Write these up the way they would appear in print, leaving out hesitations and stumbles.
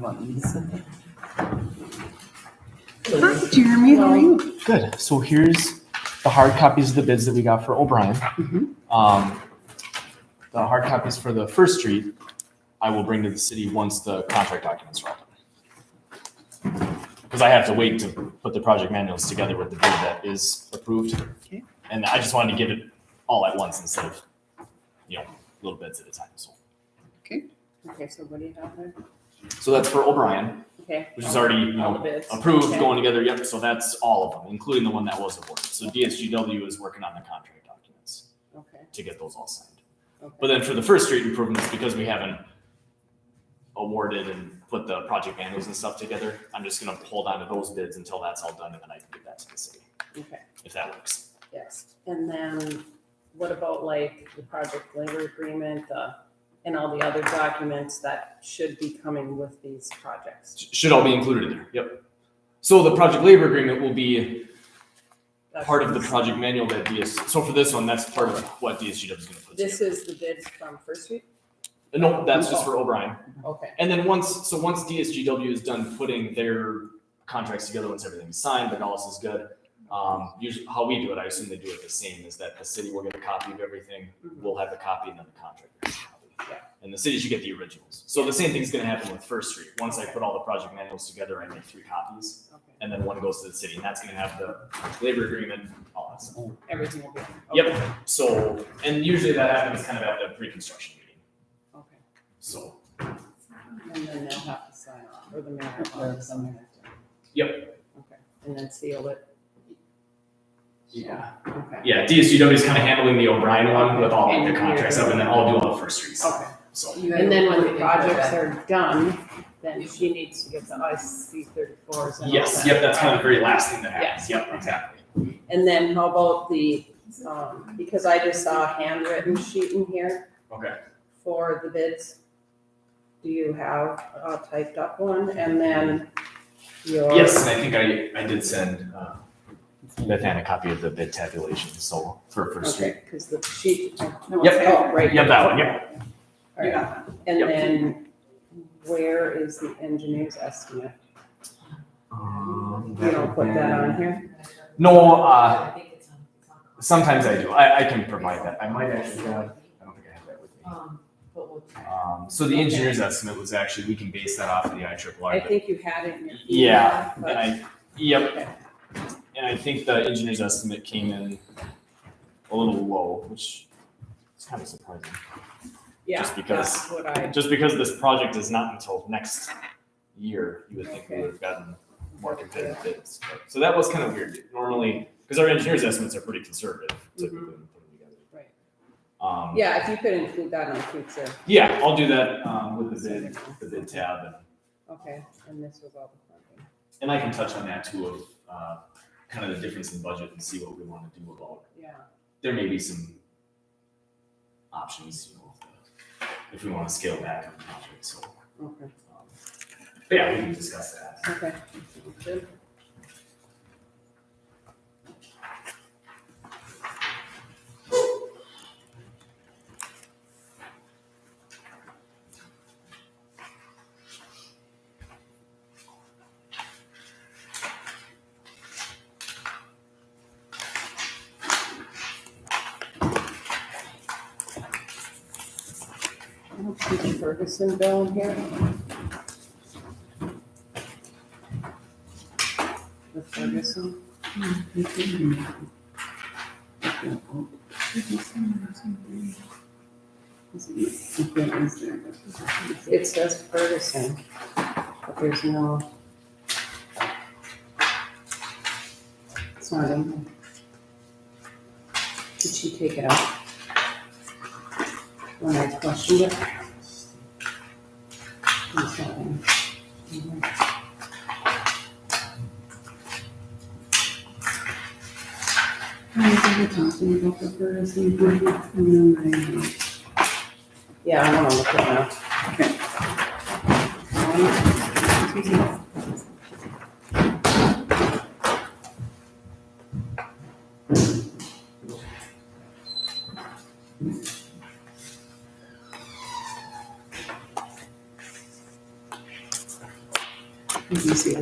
buttons. Hi, Jeremy. How are you? Good. So here's the hard copies of the bids that we got for O'Brien. The hard copies for the First Street, I will bring to the city once the contract documents are all done. Because I have to wait to put the project manuals together with the bid that is approved. Okay. And I just wanted to give it all at once instead of, little bits at a time. So, Okay, so what do you have there? so that's for O'Brien, Okay. which is already All the bids. approved, Okay. going together. Yep. So that's all of them, including the one that was awarded. So DSGW is working on the contract documents Okay. to get those all signed. Okay. But then for the First Street improvements, because we haven't awarded and put the project manuals and stuff together, I'm just gonna hold on to those bids until that's all done, and then I can give that to the city, Okay. if that works. Yes. And then what about like the project labor agreement, and all the other documents that should be coming with these projects? Should all be included in there, yep. So the project labor agreement will be part of the project manual that so for this one, that's part of what DSGW is gonna put This together. is the bids from First Street? No, that's just for O'Brien. Okay. And then once DSGW is done putting their contracts together, once everything's signed, but all else is good, usually how we do it, I assume they do it the same, is that the city will get a copy of everything, we'll have the copy, and then the contractor gets a copy. Yeah. And the city should get the originals. So the same thing's gonna happen with First Street. Once I put all the project manuals together, I make 3 copies, Okay. and then one goes to the city, and that's gonna have the labor agreement, all that stuff. Everything will be. Yep. So, and usually that happens kind of at the pre-construction meeting, Okay. so. And then they'll have to sign off, or the mayor or something. Yep. Okay. And then seal it. Yeah. Okay. Yeah, DSGW is kind of handling the O'Brien one with all like, the contracts up, and then I'll do all the First Streets. Okay. So, And then when the projects are done, then she needs to get the IC34s and all yes, that. yep, that's kind of the very last thing that happens. Yes. Yep, exactly. And then how about the, because I just saw a handwritten sheet in here Okay. for the bids. Do you have a typed up one? And then your. Yes, and I think I did send Beth Ann a copy of the bid tabulation, so for First Street. Okay, because the sheet. Yep. Oh, right. Yep, that one, yep. All right. And Yep. then where is the engineer's estimate? You don't put that on here? No, sometimes I do. I can provide that. I might actually have, I don't think I have that with me. So the engineer's estimate was actually, we can base that off of the IRRR. I think you had it in your. Yeah, email, and but- yep. And I think the engineer's estimate came in a little low, which is kind of surprising. Yeah, just because- that's what I. Just because this project is not until next year, you would think we would have gotten more competitive bids. So that was kind of weird. Normally, because our engineer's estimates are pretty conservative typically when we put them together. Right. Yeah, if you could include that on future. Yeah, I'll do that with the bid tab, Okay, and this was all the funding. and I can touch on that too of kind of the difference in budget and see what we want to do about. Yeah. There may be some options, if we want to scale back on the project. So, Okay. but yeah, we can discuss that. Okay. Good. I don't see the Ferguson bill in here. The Ferguson. It says Ferguson, but there's no. It's not in there. Did she take it out? When I questioned it? It's not in. Yeah, I wanna look at that.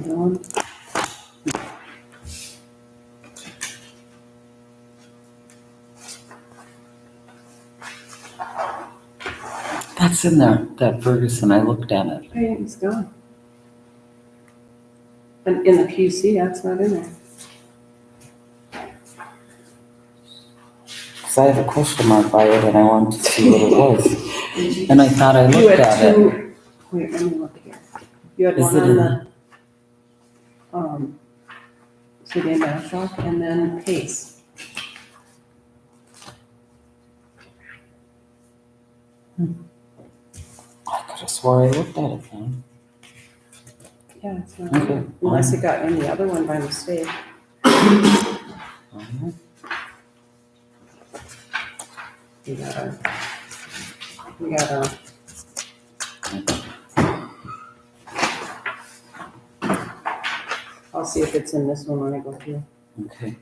the other one? That's in there, that Ferguson, I looked at it. Hey, it's gone. And in the PUC, that's not in there. Cause I have a question mark by it and I wanted to see what it was. And I thought I You looked had at it. two, wait, let me look here. You had Is one it on in the, City of Nassau and then Pace. I could have swore I looked at it then. Yeah, it's not, Okay. unless it got in the other one by mistake. Mhm. We gotta, I'll see if it's in this one when I go through. Okay.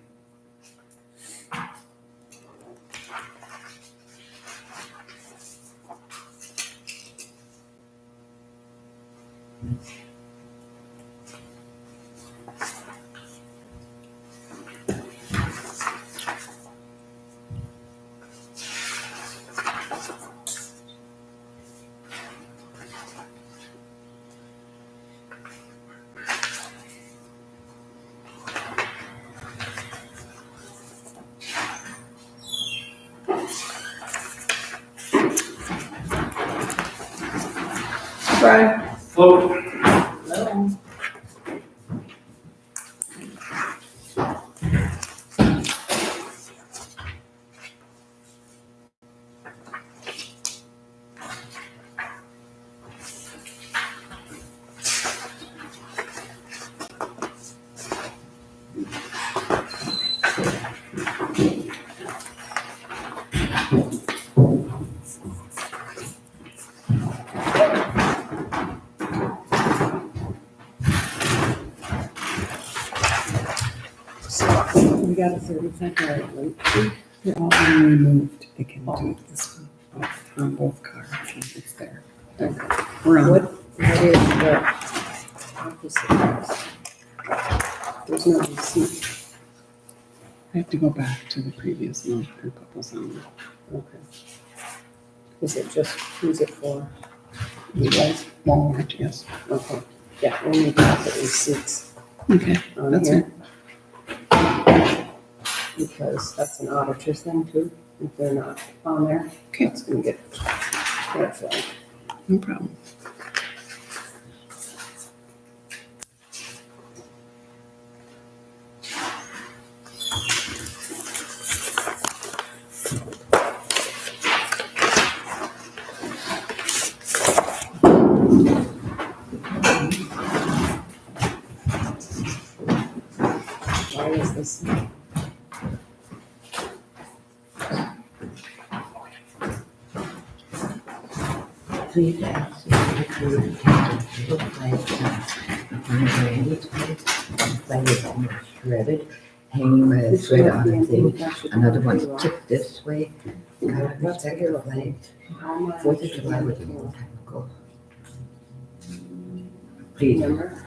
Brian? Hello. We got a 30-second late. They're all being removed. They can do this one on both cards. It's there. We're on. What is the office address? There's no receipt. I have to go back to the previous one and put those on. Okay. Is it just, who's it for? You guys, Walmart, yes. Okay, yeah, we need to have the receipts Okay, on that's here. it. Because that's an auditor's thing too, if they're not on there. Okay. It's gonna get red flag. No problem. Why is this? Please ask if you would take a look like Randy's place. One side is almost shredded, hanging by a This thread might on be a an thing. introduction Another to one's payroll. tipped this way. Got a That's respect payroll. for flag. How much? 4th of July was a long time ago. Please, Remember?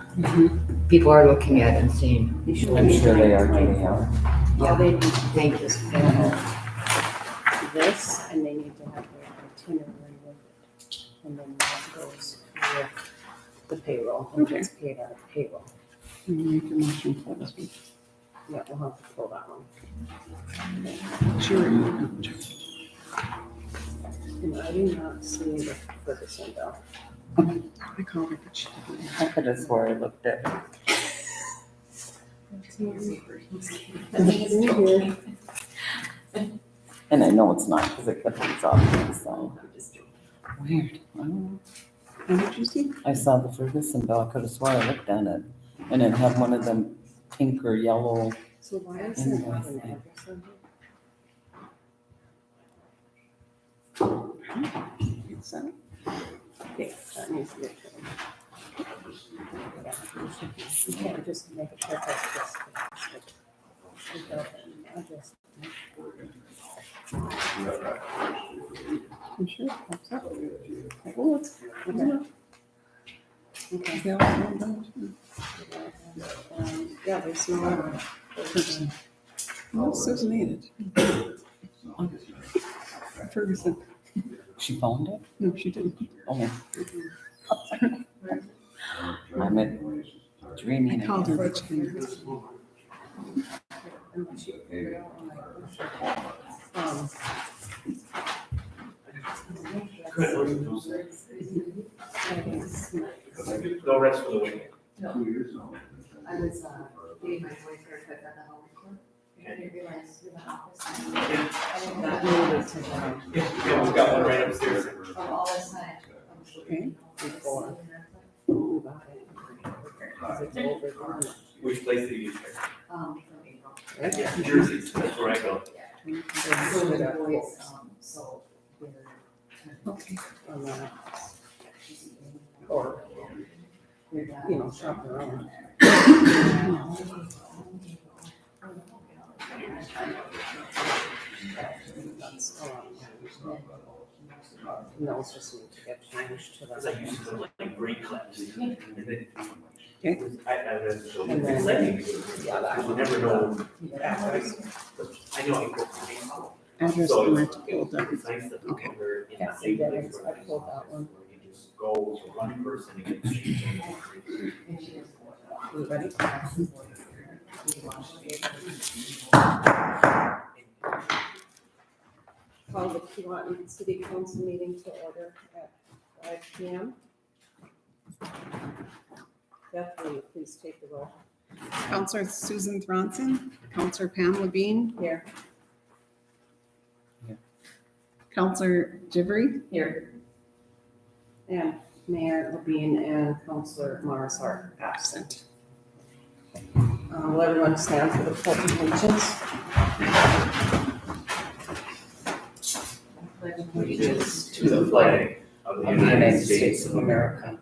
people are looking at it and saying, You should I'm be sure they are, like, Judy. all they need to do thank you. is fill out this, and they need to have their itinerary with it. And then that goes with the payroll, and gets paid out of payroll. You make a motion for this one. Yeah, we'll have to pull that one. Sure. And I do not see the Ferguson bill. I called her, but she didn't. I could have swore I looked at it. And I know it's not because it got these off to the side. Weird. I don't know. What did you see? I saw the Ferguson bill. I could have swore I looked at it. And it had one of them pink or yellow. So why is there not an address on here? It's that. Yeah, that needs to get changed. You can't just make a check like this. Without an address. I'm sure it pops up. Like, oh, it's, Okay. Okay. they all found those. personal person. No, Susan ate it. Ferguson. She found it? No, she didn't. Oh. I'm dreaming. I called her, again. but she didn't. Um, No rest for the wicked. I was getting my voice haircut at the home report. I didn't realize you were in the office. that needed to go Yeah, we've got one right upstairs. From all this time. Okay. before. we bought it. 'Cause it's overdone. Which place did you use there? From April. Yeah, Jersey, that's where I go. So the voice, so they're. Okay. On that. Or, you know, shop around. That's, those just need to get changed to Cause I the. used to like great clips. And then. Okay. I read the show. And then- Yeah, I would never know. Address. I know I go to the house. Address So on it's it, pulled up. it's nice that Okay. they're in Yeah, the same I place. did. I pulled that one. Where you just go to one person and get changed. You ready? Call the Keewatin City Council meeting to order at 5 p.m. Beth, will you please take the roll? Counselor Susan Thronson, Counselor Pamela Bean, Here. Counselor Jivery, Here. And Mayor Levine and Councillor Morris are absent. Will everyone stand for the pledge of allegiance? Allegiance to the flag of the United States of America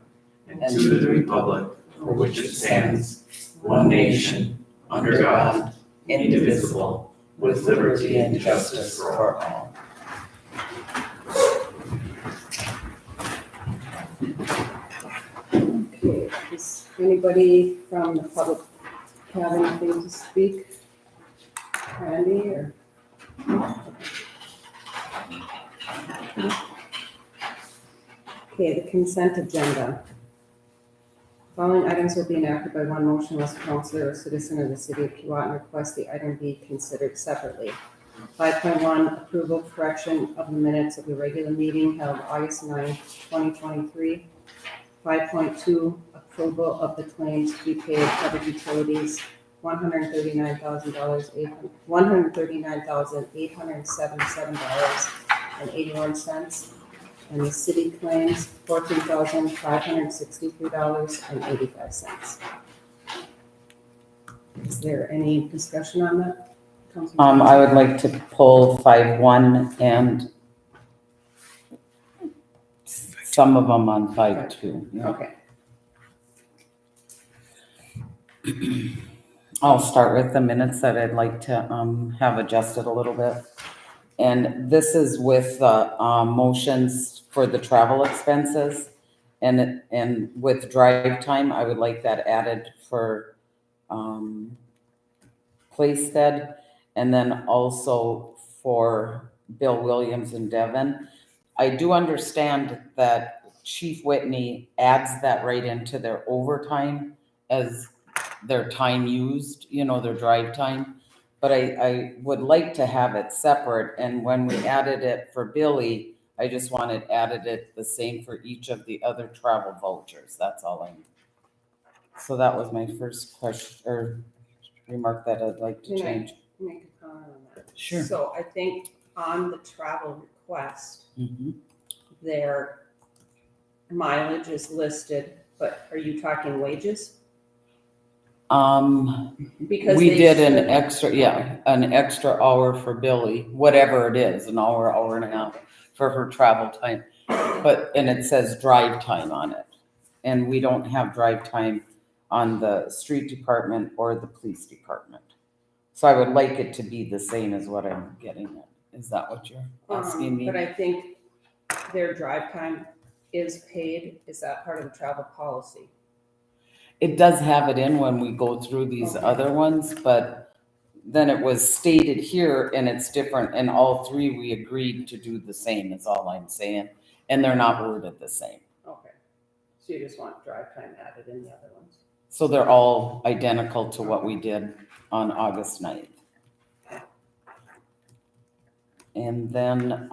and to the republic for which it stands, one nation, under God, indivisible, with liberty and justice for all. Okay, does anybody from the public have anything to speak? Randy or? Okay, the consent agenda. Following items will be enacted by one motion unless a councillor or citizen of the city of Keewatin requests the item be considered separately. 5.1, approval correction of the minutes of the regular meeting held August 9, 2023. 5.2, approval of the claims to be paid public utilities, $139,877.81. And the city claims $14,563.85. Is there any discussion on that? Councilman? I would like to pull 5.1 and some of them on 5.2. Yeah. Okay, I'll start with the minutes that I'd like to have adjusted a little bit. And this is with motions for the travel expenses. And with drive time, I would like that added for Plaisted. And then also for Bill Williams and Devon. I do understand that Chief Whitney adds that right into their overtime as their time used, you know, their drive time. But I would like to have it separate, and when we added it for Billy, I just wanted added it the same for each of the other travel vouchers, that's all I need. So that was my first question, or remark that I'd like to Can I change. make a comment on that? Sure. So I think on the travel request, Mhm. their mileage is listed, but are you talking wages? Because We they did an should- an extra hour for Billy, whatever it is, an hour, hour and a half for her travel time. And it says drive time on it. And we don't have drive time on the street department or the police department. So I would like it to be the same as what I'm getting at. Is that what you're asking me? But I think their drive time is paid. Is that part of the travel policy? It does have it in when we go through these Okay. other ones, but then it was stated here and it's different, and all three we agreed to do the same, is all I'm saying, and they're not worded the same. Okay. So you just want drive time added in the other ones? So they're all identical to what we did on August 9th. And then,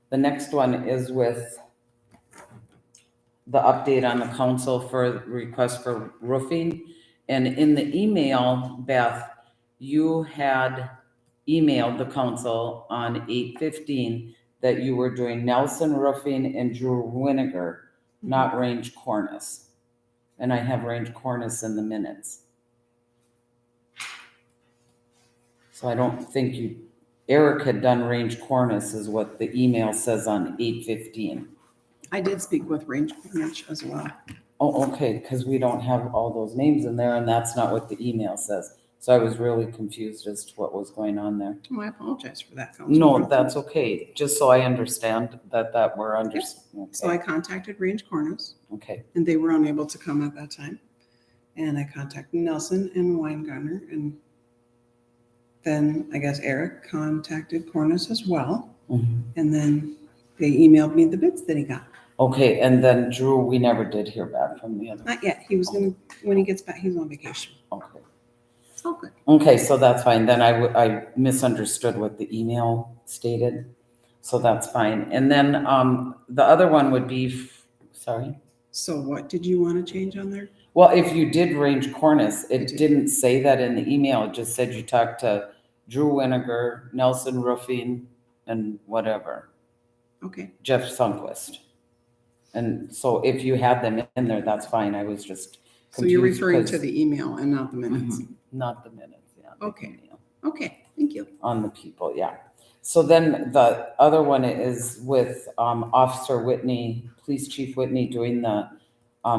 the next one is with the update on the council for request for roofing. And in the email, Beth, you had emailed the council on 8/15 that you were doing Nelson Roofing and Drew Winiger, not Range Cornice. And I have Range Cornice in the minutes. So I don't think Eric had done Range Cornice is what the email says on 8/15. I did speak with Range Cornish as well. Oh, okay, because we don't have all those names in there and that's not what the email says. So I was really confused as to what was going on there. Oh, I apologize for that, No, Councilman. that's okay, just so I understand that we're under. So I contacted Range Cornish, Okay, and they were unable to come at that time. And I contacted Nelson and Weingartner, and then I guess Eric contacted Cornish as well. mhm. And then they emailed me the bids that he got. Okay, and then Drew, we never did hear back from the other. Not yet. He was gonna, when he gets back, he's on vacation. Okay. It's all good. Okay, so that's fine. Then I misunderstood what the email stated. So that's fine. And then, the other one would be, sorry. So what did you want to change on there? Well, if you did Range Cornice, I it did. didn't say that in the email. It just said you talked to Drew Winiger, Nelson Roofing, and whatever, Okay, Jeff Sunquist. And so if you had them in there, that's fine. I was just so you're confused referring to because- the email and not the minutes. Mhm, not the minutes, yeah. the Okay. email. Okay, thank you. On the people, yeah. So then the other one is with Officer Whitney, Police Chief Whitney doing the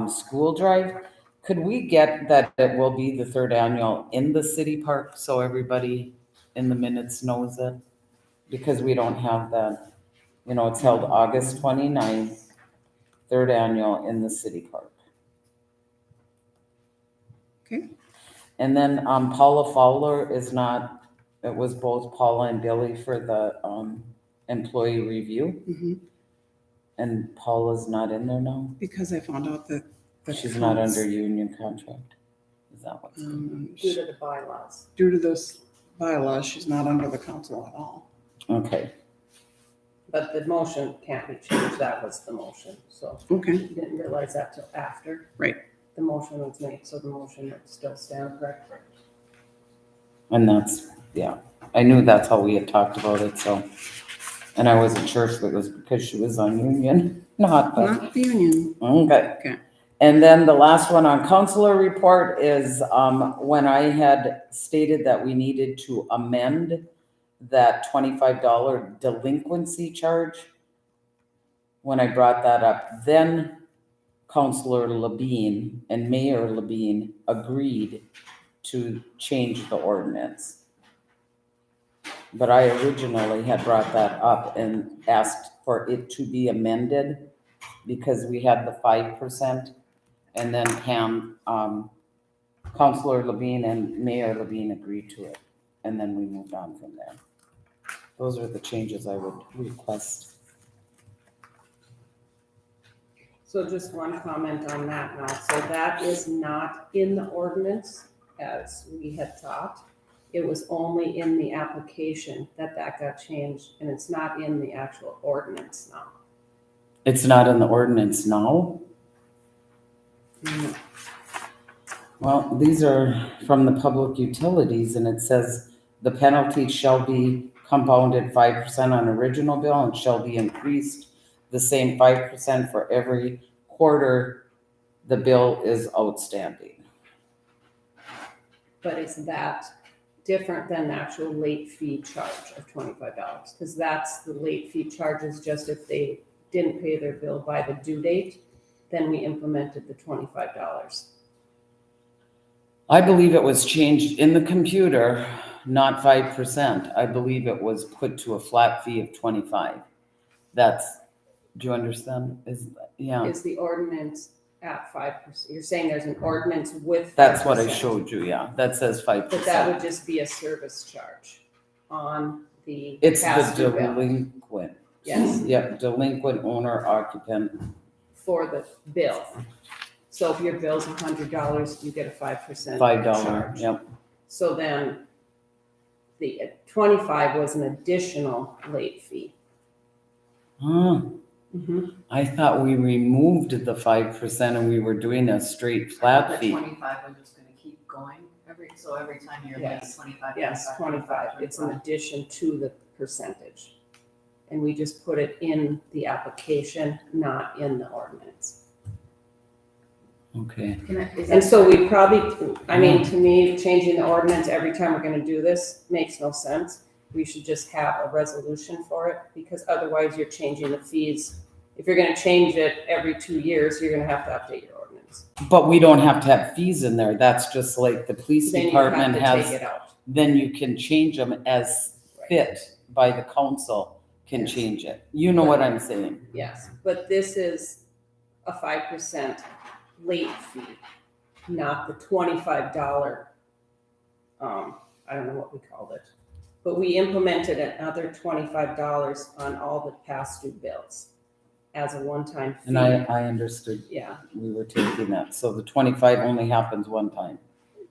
school drive. Could we get that it will be the third annual in the city park so everybody in the minutes knows it? Because we don't have that, it's held August 29th, third annual in the city park. Okay. And then Paula Fowler is not, it was both Paula and Billy for the employee review. Mhm. And Paula's not in there now? Because I found out that. She's not under union contract? Is that what's? Due to the bylaws. Due to those bylaws, she's not under the council at all. Okay, But the motion can't be changed. That was the motion. So Okay, you didn't realize that till after. Right. The motion was made, so the motion would still stand correct. and that's, yeah, I knew that's how we had talked about it, so. And I wasn't sure if it was because she was on union, not, but. not the union. Okay. Okay. And then the last one on counselor report is, when I had stated that we needed to amend that $25 delinquency charge. When I brought that up, then Counselor Labine and Mayor Labine agreed to change the ordinance. But I originally had brought that up and asked for it to be amended because we had the 5%. And then Counselor Labine and Mayor Labine agreed to it. And then we moved on from there. Those are the changes I would request. So just one comment on that now. So that is not in the ordinance as we had thought. It was only in the application that got changed, and it's not in the actual ordinance now. It's not in the ordinance now. Well, these are from the public utilities and it says the penalty shall be compounded 5% on original bill and shall be increased the same 5% for every quarter the bill is outstanding. But is that different than the actual late fee charge of $25? Because that's the late fee charge is just if they didn't pay their bill by the due date, then we implemented the $25. I believe it was changed in the computer, not 5%. I believe it was put to a flat fee of 25. That's, do you understand? Yeah. Is the ordinance at 5%. You're saying there's an ordinance with 5%. That's what I showed you, yeah, that says 5%. But that would just be a service charge on the It's past the due bill. delinquent. Yes. Yep, delinquent owner occupant. For the bill. So if your bill's $100, you get a 5% $5, charge. yep. So then the 25 was an additional late fee. I thought we removed the 5% and we were doing a straight flat The fee. 25 was just gonna keep going every time you're like Yes. 25. Yes, 25. It's an addition to the percentage. And we just put it in the application, not in the ordinance. Okay, And so we probably, I mean, to me, changing the ordinance every time we're gonna do this makes no sense. We should just have a resolution for it, because otherwise you're changing the fees. If you're gonna change it every 2 years, you're gonna have to update your ordinance. but we don't have to have fees in there, that's just like the police Then you have department to has, take it out. then you can change them as fit by the council can Yes. change it. You know what I'm saying? Yes, but this is a 5% late fee, not the $25, I don't know what we called it. But we implemented another $25 on all the past due bills as a one-time fee. And I understood Yeah, we were taking that, so the 25 only happens one time.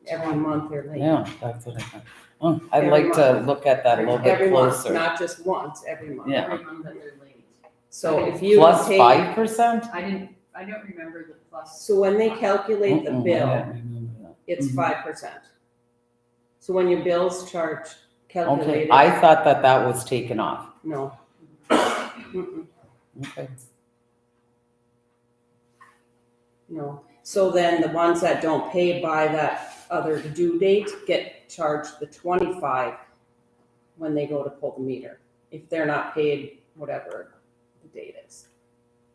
every month they're late. Yeah, that's what I thought. Oh, I'd Every like to look at that a little bit Every month, closer. not just once, every month. Yeah. Every month that they're late. So if you Plus take, 5%? I don't remember the plus. so when they calculate the Mm-mm, I bill, don't remember that. it's Mhm. 5%. So when your bill's charged, Okay, calculated. I thought that was taken off. No. Mm-mm, Okay. no. So then the ones that don't pay by that other due date get charged the 25 when they go to pull the meter. If they're not paid, whatever the date is.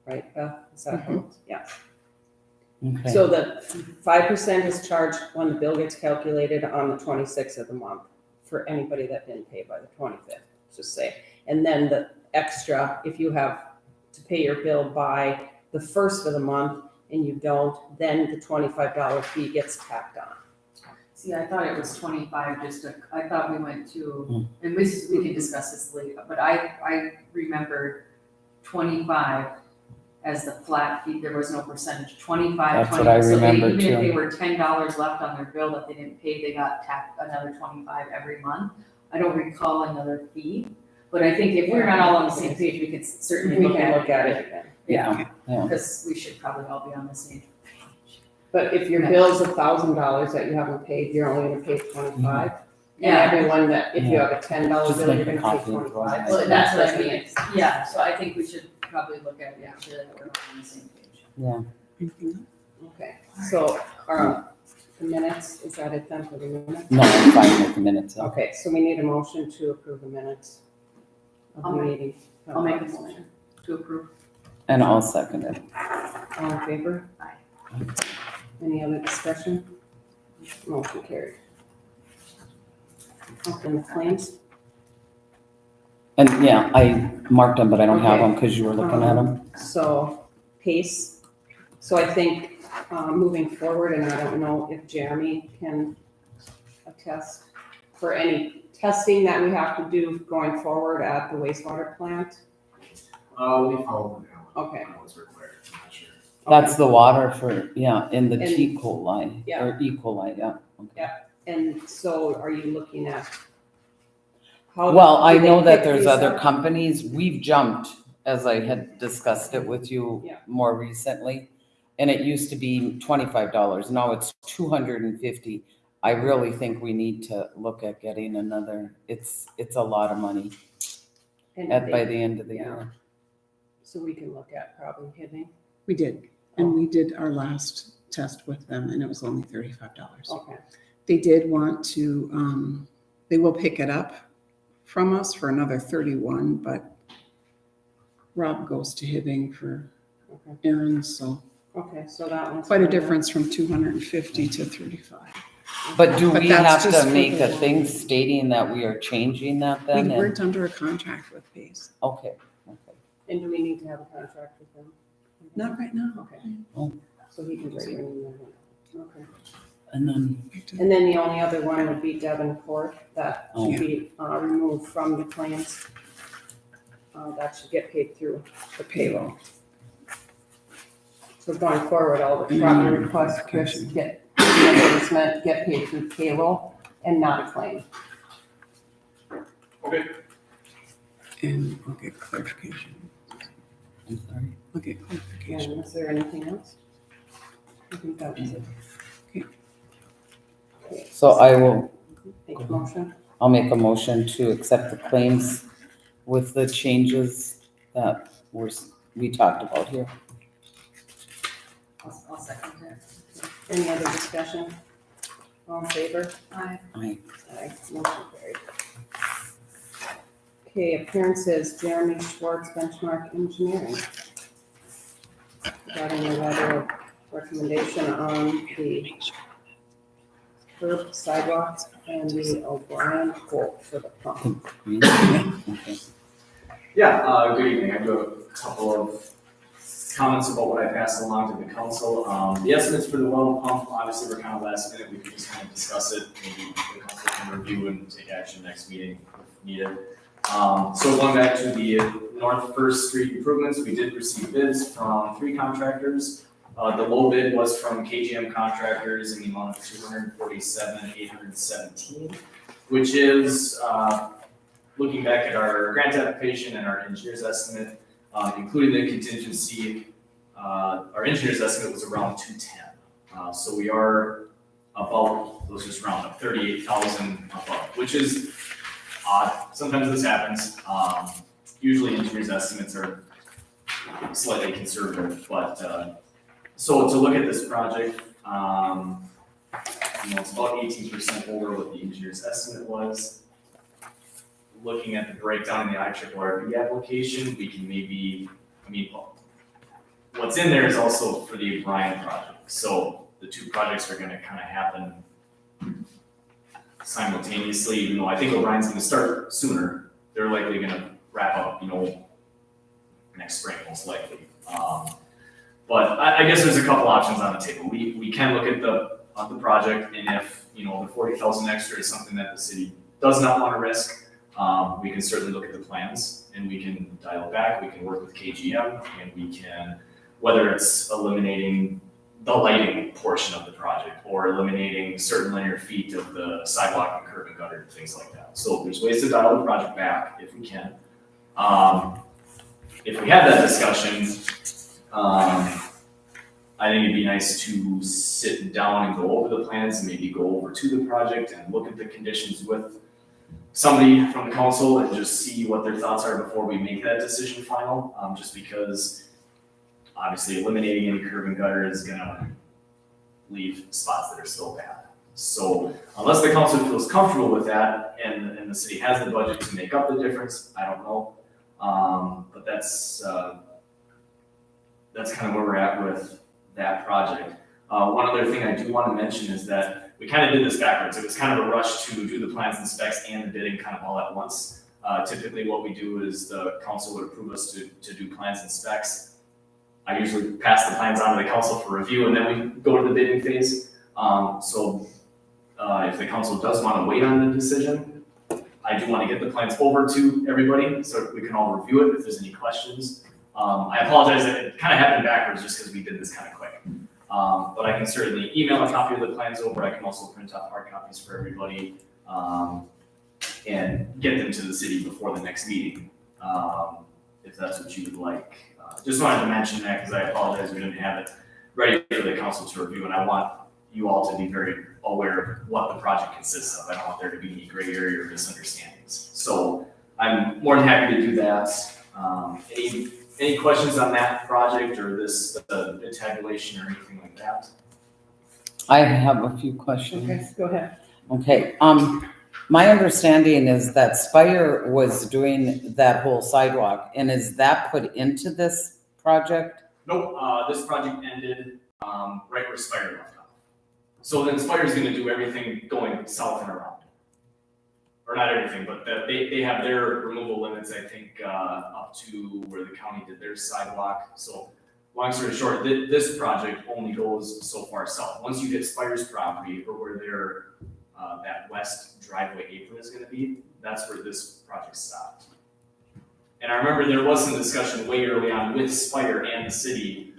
Right, Beth? Is that how it's- yeah. Okay. So the 5% is charged when the bill gets calculated on the 26th of the month for anybody that didn't pay by the 25th, just say. And then the extra, if you have to pay your bill by the 1st of the month and you don't, then the $25 fee gets tacked on. See, I thought it was 25, I thought we went to, and we can discuss this later, but I remembered 25 as the flat fee, there was no percentage, 25, That's what I 20. So they- remembered even if too. they were $10 left on their bill that they didn't pay, they got tacked another 25 every month. I don't recall another fee, but I think if we're not all on the same page, we could certainly We look can at look at it again. Yeah, yeah. because we should probably all be on the same page. But if your bill's $1,000 that you haven't paid, you're only gonna pay 25. And Yeah. everyone that, if you Yeah. have a $10 Just bill, make you're a gonna pay copy and throw it 25. in. Well, that's what I what mean, yeah, so I think we should probably look at, make sure that we're all on the same page. Yeah. Anything Okay, so, the minutes, is that it then for the minutes? No, I'm fine with the minutes. though. Okay, so we need a motion to approve the minutes of the I'll make- meeting. I'll make a motion to approve. And I'll second it. All in favor? Aye. Any other discussion? Motion carried. Okay, the claims? And yeah, I marked them, but I don't have Okay. them because you were looking at them. So pace, so I think moving forward, and I don't know if Jeremy can attest for any testing that we have to do going forward at the wastewater plant. We follow them now. Okay. What's required, I'm not sure. That's the water for, yeah, in the And- T. coli, Yeah. or E. coli, yeah. Okay. And so are you looking at? how Well, do I they know that pick there's these other up? companies, we've jumped, as I had discussed it with you Yeah. more recently. And it used to be $25, now it's $250. I really think we need to look at getting another, it's a lot of money And by they- the end of the yeah. year. So we can look at probably hitting, We did, and we did our last test with them, and it was only $35. okay, They did want to, they will pick it up from us for another 31, but Rob goes to Hibbing for okay, errands, so okay, so that one's. quite a fine. difference from 250 to 35. But do But we that's have just to for make the a thing stating that we are changing that We then? weren't under a contract with Pace. Okay, And do we need to have a contract with them? Not right now. Okay. So he can write your name there. Okay. And then, And then the only other one would be Devonport, that Oh. should be removed from the claims. That should get paid through the payroll. So going forward, all the property requests Chris get, reimbursement, get paid through payroll and not a claim. Okay. And we'll get clarification. I'm sorry. We'll get clarification. And is there anything else? I think that was it. Okay, So I will, make a motion. I'll make a motion to accept the claims with the changes that we talked about here. I'll second that. Any other discussion? All in favor? Aye. Aye. Aye, motion carried. Okay, appearances, Jeremy Schwartz, Benchmark Engineering. Regarding the letter of recommendation on the curb sidewalks and the O'Brien quote for the pump. Okay. Yeah, good evening. I do have a couple of comments about what I passed along to the council. The estimates for the well pump, obviously, were kind of last minute. We could just kind of discuss it. Maybe the council can review and take action next meeting if needed. So going back to the North First Street improvements, we did receive bids from 3 contractors. The low bid was from KGM Contractors in the amount of $247,817, which is, looking back at our grant application and our engineer's estimate, including the contingency, our engineer's estimate was around 210. So we are about, let's just round up, 38,000 above, which is odd. Sometimes this happens. Usually engineer's estimates are slightly conservative, but, so to look at this project, it's about 18% over what the engineer's estimate was. Looking at the breakdown in the IRRB application, we can maybe, what's in there is also for the O'Brien project. So the 2 projects are gonna kind of happen simultaneously, even though I think O'Brien's gonna start sooner. They're likely gonna wrap up, next spring most likely. But I guess there's a couple options on the table. We can look at the project, and if, the 40,000 extra is something that the city does not want to risk, we can certainly look at the plans and we can dial it back. We can work with KGM and we can, whether it's eliminating the lighting portion of the project or eliminating certain linear feet of the sidewalk and curb and gutter, things like that. So there's ways to dial the project back if we can. If we have that discussion, I think it'd be nice to sit down and go over the plans and maybe go over to the project and look at the conditions with somebody from the council and just see what their thoughts are before we make that decision final, just because obviously eliminating any curb and gutter is gonna leave spots that are still bad. So unless the council feels comfortable with that and the city has the budget to make up the difference, I don't know. But that's kind of where we're at with that project. One other thing I do want to mention is that we kind of did this backwards. It was kind of a rush to do the plans and specs and the bidding kind of all at once. Typically what we do is the council would approve us to do plans and specs. I usually pass the plans on to the council for review and then we go to the bidding phase. If the council does want to wait on the decision, I do want to get the plans over to everybody so we can all review it if there's any questions. I apologize that it kind of happened backwards just because we did this kind of quick. But I can certainly email a copy of the plans over. I can also print out hard copies for everybody and get them to the city before the next meeting, if that's what you would like. Just wanted to mention that because I apologize we didn't have it ready for the council to review, and I want you all to be very aware of what the project consists of. I don't want there to be any gray area or misunderstandings. So I'm more than happy to do that. Any questions on that project or this the tabulation or anything like that? I have a few questions. Okay, go ahead. Okay, my understanding is that Spire was doing that whole sidewalk, and is that put into this project? Nope, this project ended right where Spire left off. So then Spire's gonna do everything going south and around. Or not everything, but they have their removal limits, I think, up to where the county did their sidewalk. So long story short, this project only goes so far south. Once you hit Spire's property or where their, that west driveway apron is gonna be, that's where this project stopped. And I remember there was some discussion way early on with Spire and the city,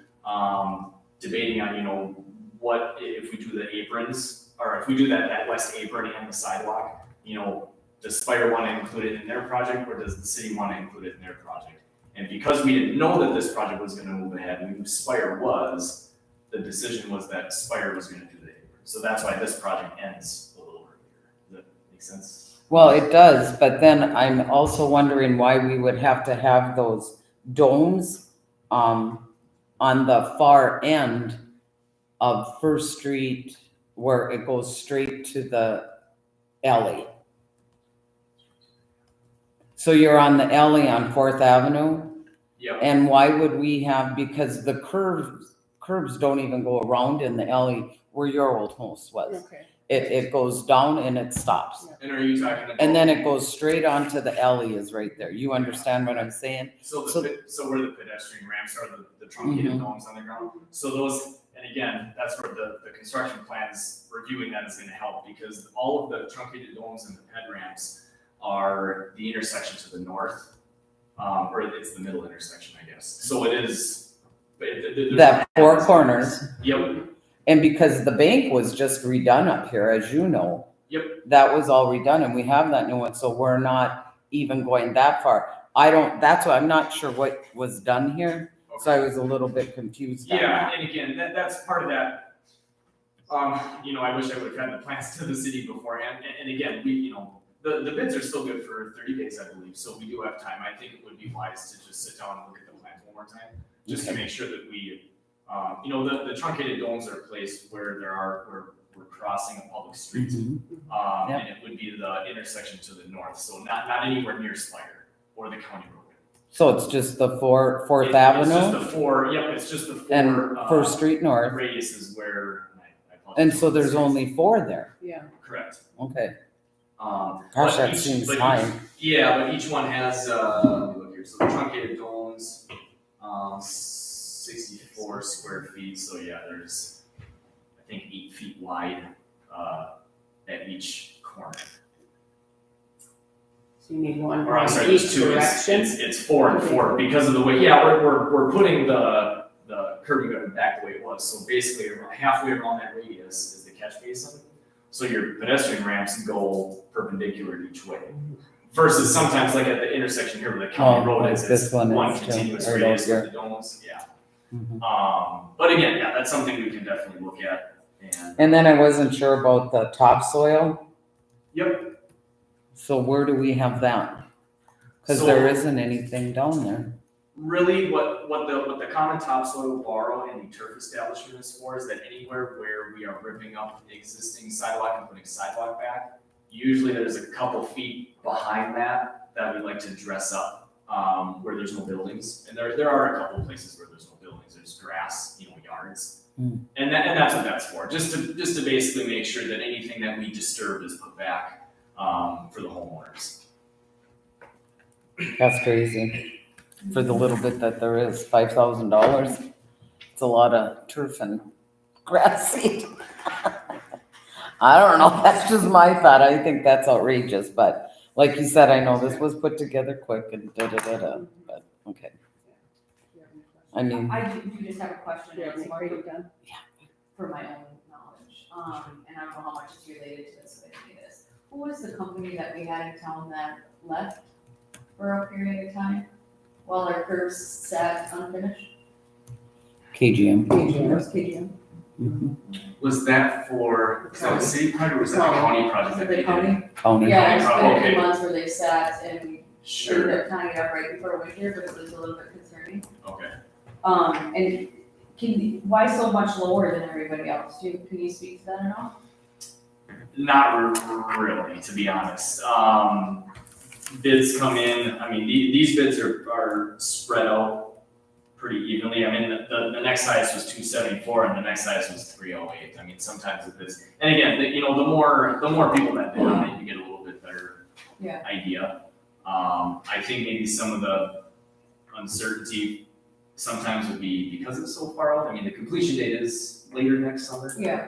debating on, you know, what if we do the aprons, or if we do that west apron and the sidewalk, you know, does Spire want to include it in their project, or does the city want to include it in their project? And because we didn't know that this project was gonna move ahead, we knew Spire was, the decision was that Spire was gonna do the apron. So that's why this project ends a little earlier. Does that make sense? Well, it does, but then I'm also wondering why we would have to have those domes on the far end of First Street where it goes straight to the alley. So you're on the alley on Fourth Avenue, Yep. and why would we have, because the curbs don't even go around in the alley where your old house was. Okay. It goes down and it stops. And are you talking about? And then it goes straight onto the alley is right there. You understand what I'm saying? So so- so where the pedestrian ramps are, the truncated Mhm. domes on the ground. So those, and again, that's where the construction plans, reviewing that is gonna help, because all of the truncated domes and the ped ramps are the intersection to the north, or it's the middle intersection, I guess. So it is. There's That four corners. Yep, And because the bank was just redone up here, as you know. Yep. That was all redone and we have that new one, so we're not even going that far. That's why I'm not sure what was done here, so I was a little bit confused on yeah, that. and again, that's part of that. You know, I wish I would have had the plans to the city beforehand, and again, the bids are still good for 30 days, I believe, so we do have time. I think it would be wise to just sit down and look at the plans one more time, just to make sure that we, the truncated domes are placed where we're crossing a public street. Mhm. And it would be the intersection to the north, so not anywhere near Spire or the county road. So it's just the Fourth It's just Avenue the four, it's just the four. and First Street North, Radius is where, I apologize. and so there's only 4 there. Yeah. Correct. Okay. Gosh, Gosh, that seems high. Yeah, but each one has, let me look here, so the truncated domes, 64 square feet, so yeah, there's, I think, 8 feet wide, at each corner. So you need one Or I'm sorry, in there's each 2, direction. it's 4 and 4, because of the way, we're putting the curb gutter back the way it was, so basically halfway around that radius is the catch basin. So your pedestrian ramps go perpendicular each way. Versus sometimes like at the intersection here where the county road like is, this it's one one is too, continuous or radius those with the domes, yeah. Mhm. But again, yeah, that's something we can definitely look at, and, And then I wasn't sure about the topsoil, yep, so where do we have that? Cause So- there isn't anything down there. really what the common topsoil borrow and the turf establishment is for is that anywhere where we are ripping up the existing sidewalk and putting sidewalk back, usually there's a couple feet behind that we like to dress up, where there's no buildings. And there are a couple places where there's no buildings, there's grass, yards. Mm. And that's what that's for, just to basically make sure that anything that we disturb is put back, for the homeowners. That's crazy. For the little bit that there is, $5,000. It's a lot of turf and grass seed. I don't know, that's just my thought. I think that's outrageous, but like you said, I know this was put together quick and da-da-da-da, but okay. Do you have any questions? I mean, I do just have a question, Do you have it's any more creative done? for my own knowledge, and I don't know how much is related to this, but I think it is. Who was the company that we had in town that left for a period of time while our curbs sat unfinished? KGM. KGM. Mhm. Was that for, was that a city project or was that a county project? Was that it they the did? county? County. Yeah, it's been a Okay. few months where they sat and we Sure, ended up tying it up right before winter, but it was a little bit concerning. okay. And why so much lower than everybody else? Can you speak to that at all? Not really, to be honest. Bids come in, I mean, these bids are spread out pretty evenly. I mean, the next highest was 274 and the next highest was 308. I mean, sometimes it is, and again, the more people that bid on it, you get a little bit better Yeah. idea. I think maybe some of the uncertainty sometimes would be because it's so far out. I mean, the completion date is later next summer. Yeah,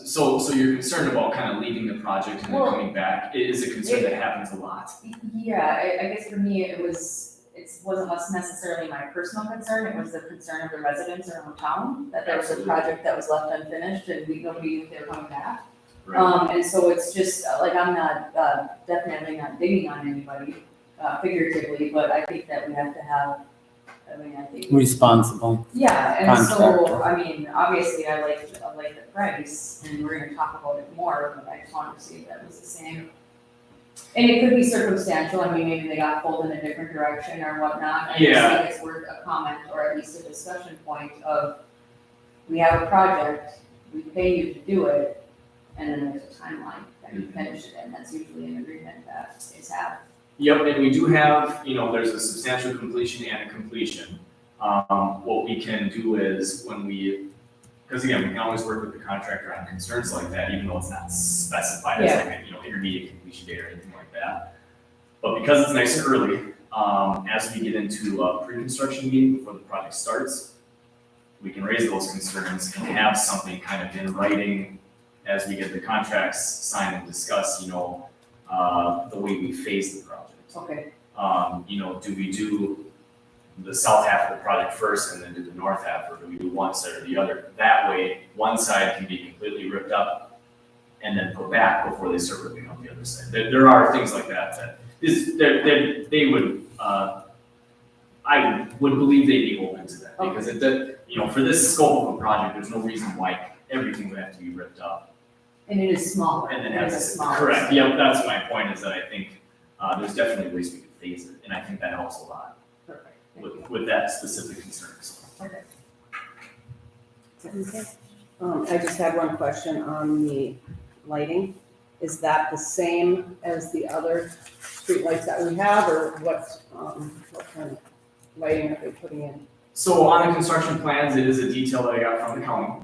So you're concerned about kind of leaving the project and then Well, coming back. It is a concern that happens a lot. yeah, I guess for me, it wasn't less necessarily my personal concern, it was the concern of the residents around town, that there was a Absolutely. project that was left unfinished and nobody knew if they were coming back. Right. And so it's just, like, I'm not, definitely not digging on anybody, figuratively, but I think that we have to have, I think. Responsible. Yeah, and so, Contractor. I mean, obviously, I like the price, and we're gonna talk about it more, but I just wanted to see if that was the same. And it could be circumstantial, I mean, maybe they got pulled in a different direction or whatnot. I Yeah. just think it's worth a comment, or at least a discussion point of, we have a project, we pay you to do it, and then there's a timeline that you finish it in, that's usually an agreement that is had. Yep, and we do have, there's a substantial completion and a completion. What we can do is because again, we can always work with the contractor on concerns like that, even though it's not specified as like an intermediate completion date or anything like that. But because it's nice and early, as we get into a pre-construction meeting before the project starts, we can raise those concerns and have something kind of in writing as we get the contracts signed and discuss, the way we phase the project. Okay, Do we do the south half of the project first and then do the north half, or do we do one side or the other? That way, one side can be completely ripped up and then put back before they start ripping up the other side. There are things like that they would, I would believe they'd be open to that, because for this scope of a project, there's no reason why everything would have to be ripped up. and it is smaller, And then it is a have smaller. correct, yep, that's my point, is that I think, there's definitely ways we could phase it, and I think that helps a lot Perfect, thank you. with that specific concern, so. Okay. Okay. I just had one question on the lighting. Is that the same as the other streetlights that we have, or what kind of lighting are they putting in? So on the construction plans, it is a detail that I got from the county,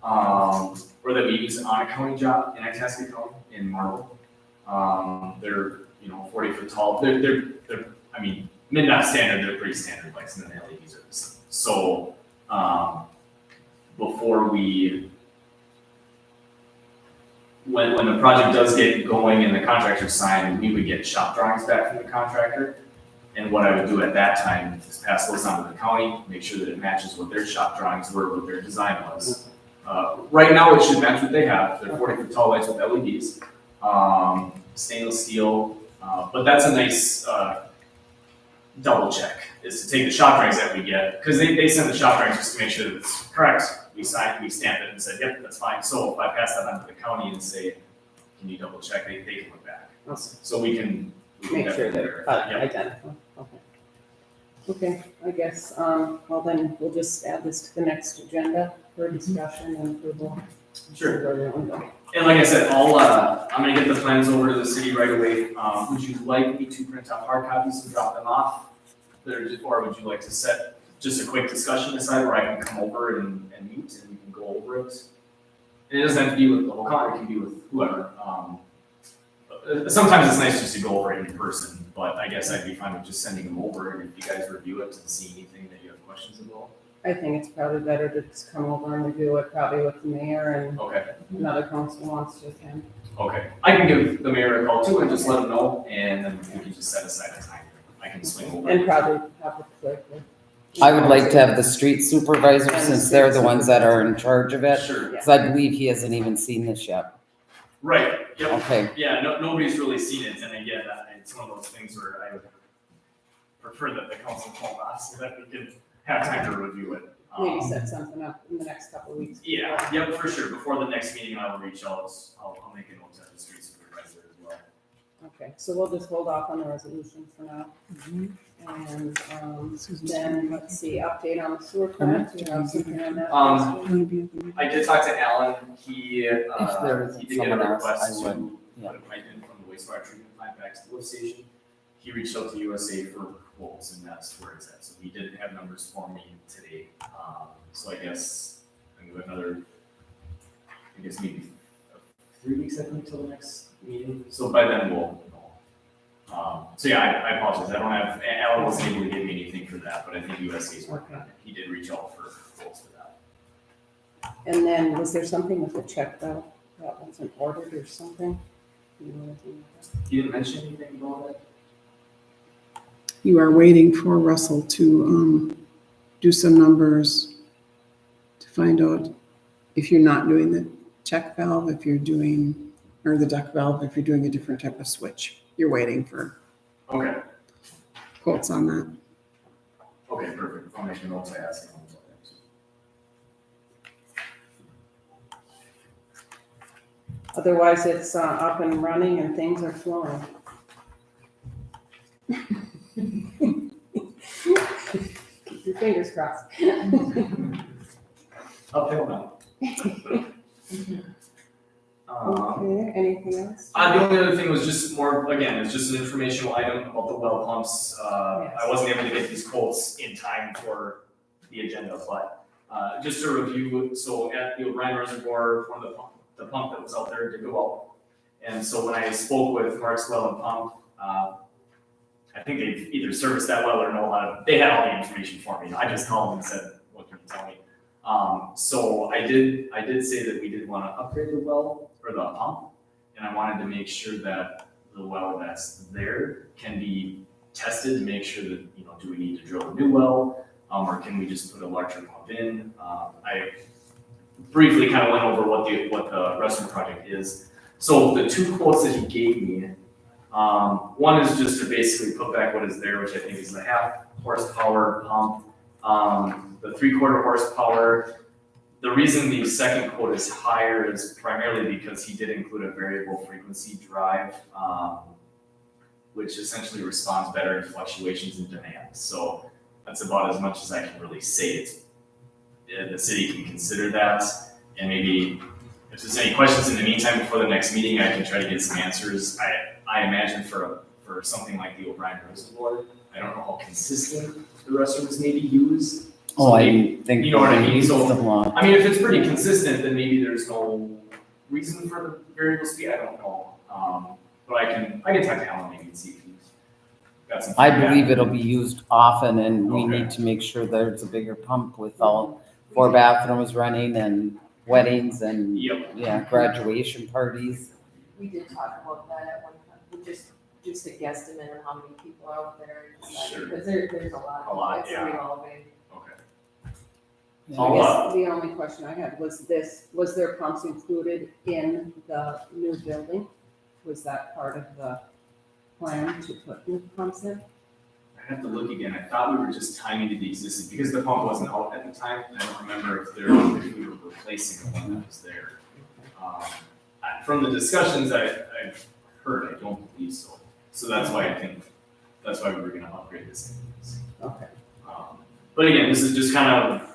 or that we use on a county job in Itasca County in Marble. They're, 40-foot tall, they're, I mean, midnight standard, they're pretty standard lights, and then the LEDs are the same. So, before when the project does get going and the contractor's signed, we would get shop drawings back from the contractor. And what I would do at that time is pass those on to the county, make sure that it matches what their shop drawings were, what their design was. Right now, it should match what they have. They're 40-foot tall lights with LEDs, stainless steel. But that's a nice double check, is to take the shop drawings that we get, because they send the shop drawings just to make sure that it's correct. We stamp it and say, yep, that's fine. So if I pass that on to the county and say, can you double check, they can look back. Okay. So we can Make sure definitely they're verify. Yep. identical. Okay. Okay, I guess, well then, we'll just add this to the next agenda for discussion and approval. Sure. Where we want to go. And like I said, I'm gonna get the plans over to the city right away. Would you like me to print out hard copies and drop them off? Or would you like to set just a quick discussion aside where I can come over and meet and we can go over it? And it doesn't have to be with the whole county, it can be with whoever. Sometimes it's nice just to go over it in person, but I guess I'd be fine with just sending them over, and if you guys review it and see anything that you have questions about. I think it's probably better to just come over and review it probably with the mayor, and Okay, if another council wants to attend. okay. I can give the mayor a call too and just let him know, and then we can just set aside a time. I can swing over. And probably have the clerk. I would like to have the street supervisor, since they're the ones that are in charge of it, Sure, because I believe he hasn't even seen this yet. right, yep. Okay, Yeah, nobody's really seen it, and again, it's one of those things where I would prefer that the council call us so that we can have time to review it. Maybe set something up in the next couple of weeks. Yeah, yep, for sure. Before the next meeting, I will reach out. I'll make a note to the street supervisor as well. Okay, so we'll just hold off on the resolution for now. And then, let's see, update on the sewer plant, do you have something on that? I did talk to Alan. He if there he isn't did get a someone else, request I would, to yeah. put a pipe in from the wastewater treatment plant back to the lift station. He reached out to USA for quotes, and that's where it's at. So he didn't have numbers for me today. So I guess we have another, maybe 3 weeks, I think, till the next meeting. So by then we'll know So yeah, I apologize, I don't have, Alan wasn't able to give me anything for that, but I think USA's working on it. He did reach out for quotes for that. And then was there something with the check valve that wasn't ordered or something? You know anything like that? You didn't mention anything about that? You are waiting for Russell to do some numbers to find out if you're not doing the check valve, if you're doing, or the duct valve, if you're doing a different type of switch. You're waiting for Okay, quotes on that. okay, perfect, I'll make a note to ask him. Otherwise, it's up and running and things are flowing. Keep your fingers crossed. Uphill now. Okay, anything else? The only other thing was just more, again, it's just an informational item about the well pumps. I wasn't able to get these quotes in time for the agenda, but, just to review, so at the O'Brien Reservoir, one of the pump that was out there did go out. And so when I spoke with Mark's Well and Pump, I think they've either serviced that well or know how to, they had all the information for me. I just called them and said, what can you tell me? So I did say that we did want to upgrade the well or the pump, and I wanted to make sure that the well that's there can be tested to make sure that, you know, do we need to drill a new well, or can we just put a larger pump in? I briefly kind of went over what the rest of the project is. So the two quotes that he gave me, one is just to basically put back what is there, which I think is the 1/2 horsepower pump. The 3/4 horsepower, the reason the second quote is higher is primarily because he did include a variable frequency drive, which essentially responds better to fluctuations in demand. So that's about as much as I can really say. The city can consider that, and maybe if there's any questions in the meantime before the next meeting, I can try to get some answers. I imagine for something like the O'Brien Reservoir, I don't know how consistent the restrooms may be used. Oh, So I maybe- think. you know what I mean? we So- used them a lot. I mean, if it's pretty consistent, then maybe there's no reason for the variable speed, I don't know. But I can talk to Alan maybe and see if he's got some. I feedback. believe it'll be used often, and we Okay. need to make sure there's a bigger pump with all 4 bathrooms running and weddings and, Yep, yeah, graduation parties. We did talk about that at one time, we just a guesstimate of how many people are out there. Sure. Because there's a lot. A lot, It's yeah. revolving. okay. I guess the only question I had was was there pumps included in the new building? Was that part of the plan to put new pumps in? I have to look again, I thought we were just tying into the existing, because the pump wasn't out at the time, I don't remember if we were replacing the one that was there. From the discussions I've heard, I don't believe so. So that's why we were gonna upgrade this anyways. Okay. But again, this is just kind of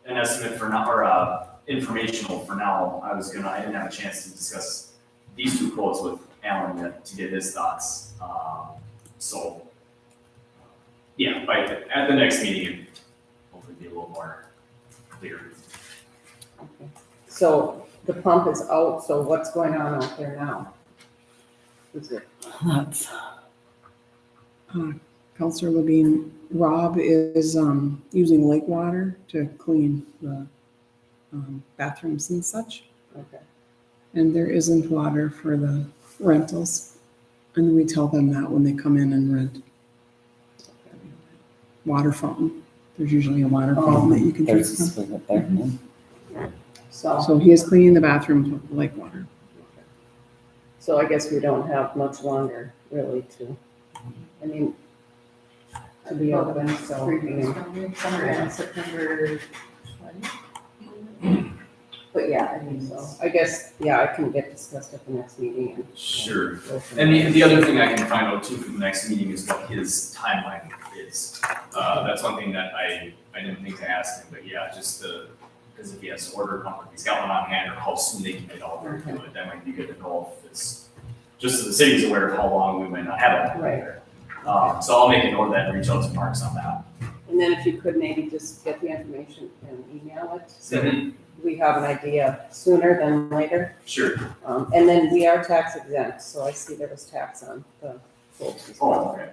an estimate for now, or informational for now. I didn't have a chance to discuss these two quotes with Alan yet to get his thoughts. So, yeah, at the next meeting, it'll hopefully be a little more clear. Okay. So the pump is out, so what's going on out there now? Is it, That's, Counselor Levine, Rob is using lake water to clean the bathrooms and such. okay, And there isn't water for the rentals. And we tell them that when they come in and rent. Water fountain. There's usually a water fountain that you can drink there's a from. spigot there. so, So he is cleaning the bathrooms with lake water. so I guess we don't have much longer really I mean, to be open, so, I mean, Summer and September 20. But yeah, I mean, so I guess, yeah, it can get discussed at the next meeting and. Sure. go from And there. the other thing I can find out too from the next meeting is what his timeline is. That's one thing that I didn't think to ask him, but yeah, just because if he has to order a pump, if he's got one on hand, or how soon they can get out there to do it, that might be good to know if it's, just so the city's aware of how long we might not have it out there. So I'll make a note of that and reach out to Marks on that. And then if you could maybe just get the information and email it, so Mhm. we have an idea sooner than later. Sure, And then we are tax exempt, so I see there was tax on the folks as well. Oh, okay.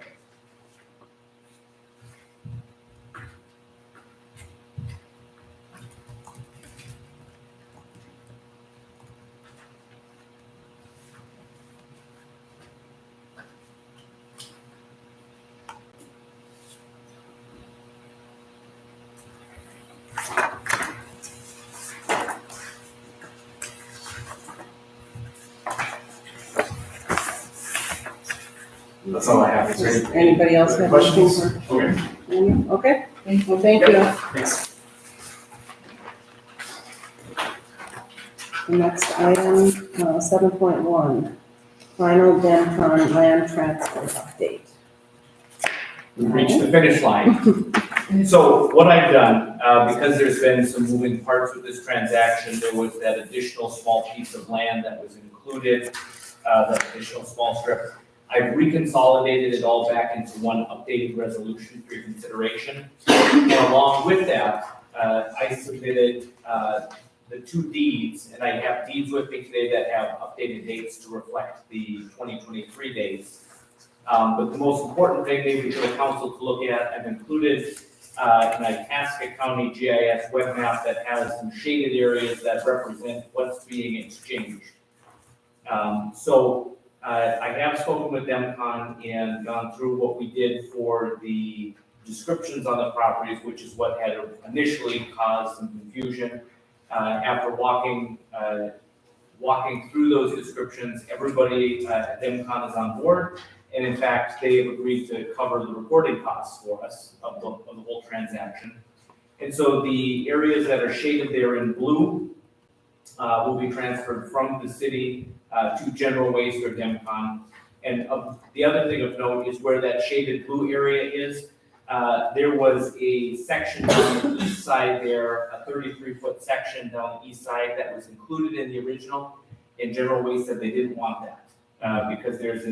That's all I have. Does anybody else have anything Questions? for? Okay, Okay, well, thank you. thanks. The next item, 7.1, final Demcon land transfer update. We reached the finish line. So what I've done, because there's been some moving parts with this transaction, there was that additional small piece of land that was included, that additional small strip. I've reconsolidated it all back into one updated resolution for your consideration. And along with that, I submitted the 2 deeds, and I have deeds with me today that have updated dates to reflect the 2023 dates. But the most important thing maybe for the council to look at, I've included an Itasca County GIS web map that has some shaded areas that represent what's being exchanged. So I have spoken with Demcon and gone through what we did for the descriptions on the properties, which is what had initially caused some confusion. After walking through those descriptions, everybody at Demcon is on board. And in fact, they have agreed to cover the recording costs for us of the whole transaction. And so the areas that are shaded there in blue will be transferred from the city to general waste or Demcon. And the other thing of note is where that shaded blue area is, there was a section on the east side there, a 33-foot section down the east side that was included in the original, and general waste said they didn't want that. Because there's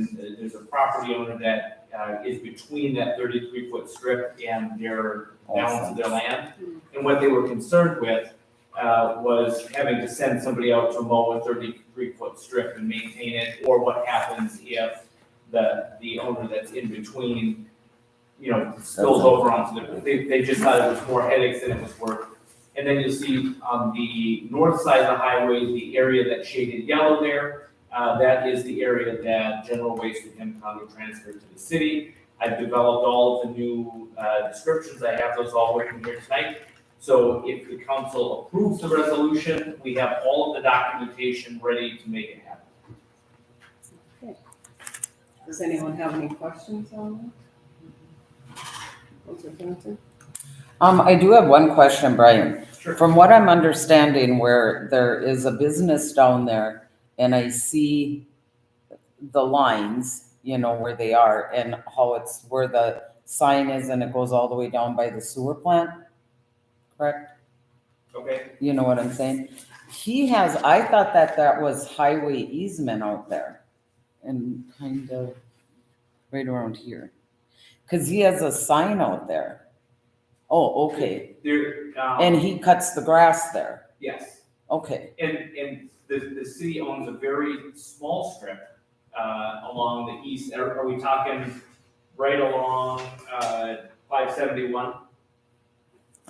a property owner that is between that 33-foot strip and their balance of their land. And what they were concerned with was having to send somebody out to mow a 33-foot strip and maintain it, or what happens if the owner that's in between, spills over onto they just thought it was more headaches than it was worth. And then you'll see on the north side of the highway, the area that's shaded yellow there, that is the area that general waste and Demcon transferred to the city. I've developed all of the new descriptions. I have those all working here tonight. So if the council approves the resolution, we have all of the documentation ready to make it happen. Does anyone have any questions on that? Councilor Johnson? I do have one question, Brian. Sure. From what I'm understanding, where there is a business down there and I see the lines, where they are and how it's where the sign is and it goes all the way down by the sewer plant, correct? Okay. You know what I'm saying? I thought that was highway easement out there and kind of right around here. Cause he has a sign out there. Oh, okay. There. And he cuts the grass there. Yes. Okay. And the city owns a very small strip along the east. Are we talking right along 571?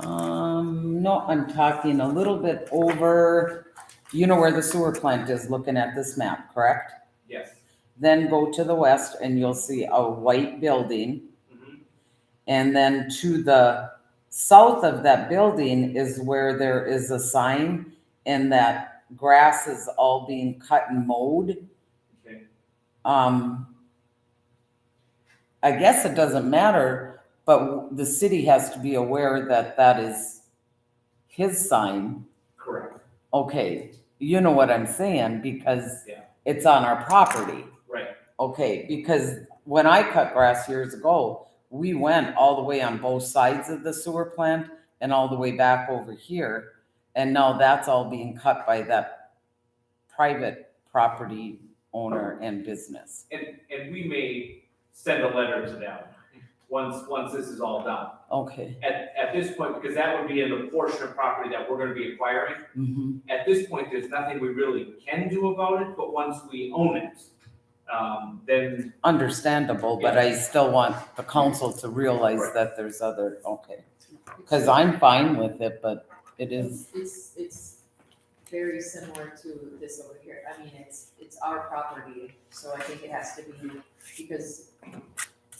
No, I'm talking a little bit over, where the sewer plant is, looking at this map, correct? Yes. Then go to the west and you'll see a white building. Mm-hmm. And then to the south of that building is where there is a sign and that grass is all being cut and mowed. Okay. I guess it doesn't matter, but the city has to be aware that that is his sign. Correct. Okay, you know what I'm saying, because Yeah. it's on our property. Right. Okay, because when I cut grass years ago, we went all the way on both sides of the sewer plant and all the way back over here. And now that's all being cut by that private property owner and business. And we may send a letter to them once this is all done. Okay. At this point, because that would be in the portion of property that we're gonna be acquiring, Mm-hmm. at this point, there's nothing we really can do about it, but once we own it, then Understandable, but I still want the council to realize Right. that there's other, okay. Cause I'm fine with it, but it is, It's very similar to this over here. I mean, it's our property, so I think it has to be, because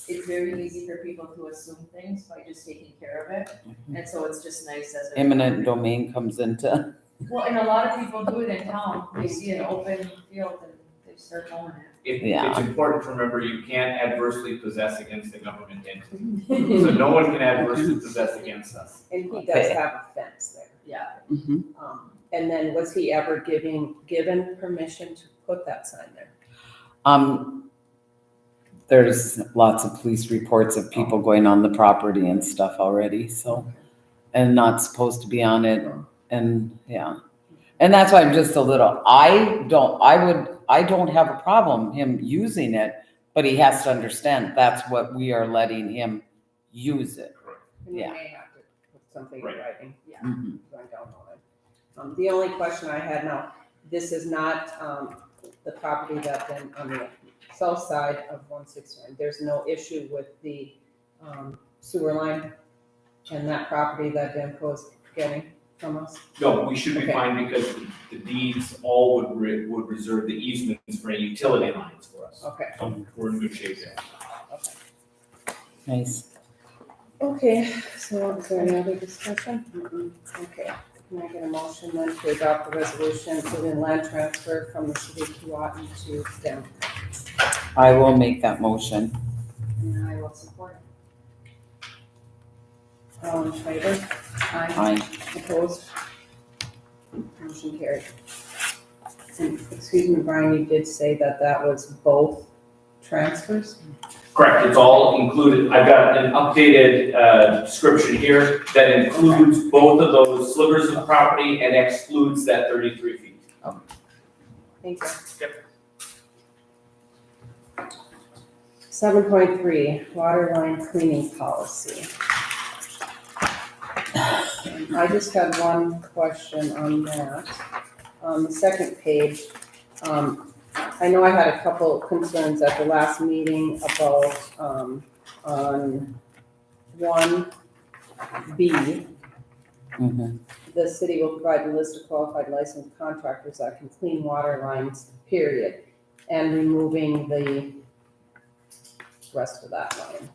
it's very easy for people to assume things by just taking care of it. And so it's just nice as a. eminent domain comes into, Well, and a lot of people do it in town. They see an open field and they start mowing Yeah. It's important to remember you can't adversely possess against the government entity. it. So no one can adversely possess against us. And he does Okay. have a fence there. Yeah, And then was he ever given permission to put that sign there? there's lots of police reports of people going on the property and stuff already, so. And not supposed to be on it, and, yeah. And that's why I'm just a little, I don't have a problem him using it, but he has to understand that's what we are letting him use it. And we Yeah. may have to put something in Right. writing. Mhm. I don't know it. The only question I had now, this is not, the property that's on the south side of 169. There's no issue with the, sewer line and that property that Demco's getting from us? No, we should be Okay. fine because the deeds all would reserve the easements for any utility lines for us. Okay, We're in good shape there. okay. Nice. Okay, so is there any other discussion? Okay, can I get a motion then to adopt the resolution approving land transfer from the city of Keewatin to them? I will make that motion. and I will support it. All in favor? Aye. Opposed? Motion carried. And excuse me, Brian, you did say that that was both transfers? Correct, it's all included. I've got an updated description here that includes both of those slivers of property and excludes that 33 feet. Thank you. Yep. 7.3, water line cleaning policy. I just had one question on that. On the second page, I know I had a couple concerns at the last meeting about, on 1B, Mhm. the city will provide a list of qualified licensed contractors that can clean water lines, period, and removing the rest of that line.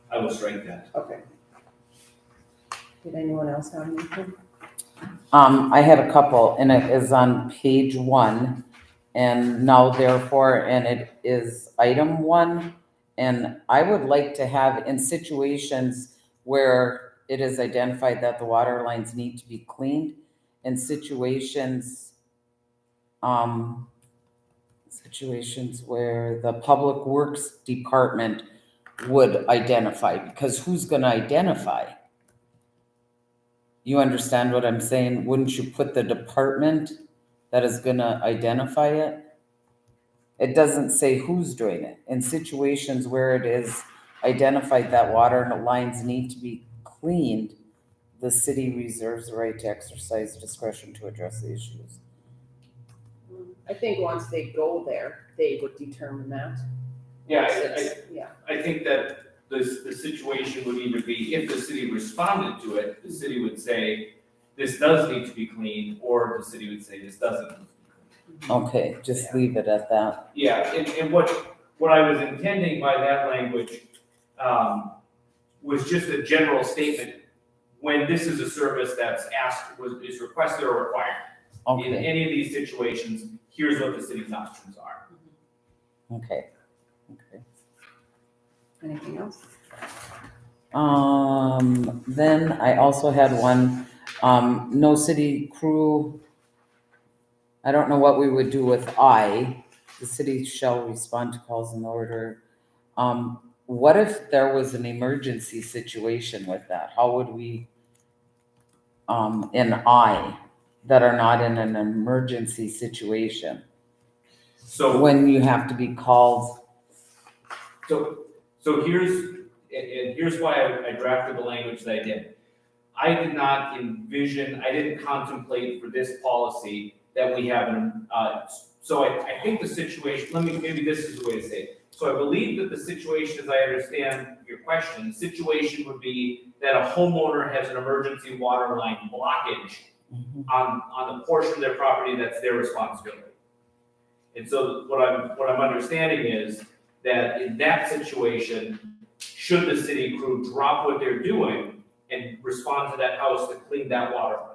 I will strike that. Okay. Did anyone else have anything? I had a couple, and it is on page 1, and now therefore, and it is item 1. And I would like to have, in situations where it is identified that the water lines need to be cleaned, in situations where the Public Works Department would identify, because who's gonna identify? You understand what I'm saying? Wouldn't you put the department that is gonna identify it? It doesn't say who's doing it. In situations where it is identified that water lines need to be cleaned, the city reserves the right to exercise discretion to address the issues. I think once they go there, they would determine that. Yeah, Yeah, I think that the situation would either be, if the city responded to it, the city would say, this does need to be cleaned, or the city would say, this doesn't need to be cleaned. Okay, just leave it at that. Yeah, and what I was intending by that language, was just a general statement. When this is a service that's asked, is requested or required, in Okay, any of these situations, here's what the city's options are. okay. anything else? Then I also had one, no city crew. I don't know what we would do with I, the city shall respond to calls in order. What if there was an emergency situation with that? How would we, in I, that are not in an emergency situation? So, When you have to be called, so here's why I drafted the language that I did. I did not envision, I didn't contemplate for this policy that we have so I think the situation, maybe this is the way to say it. So I believe that the situation, as I understand your question, the situation would be that a homeowner has an emergency water line blockage on the portion of their property that's their responsibility. And so what I'm understanding is that in that situation, should the city crew drop what they're doing and respond to that house to clean that water line?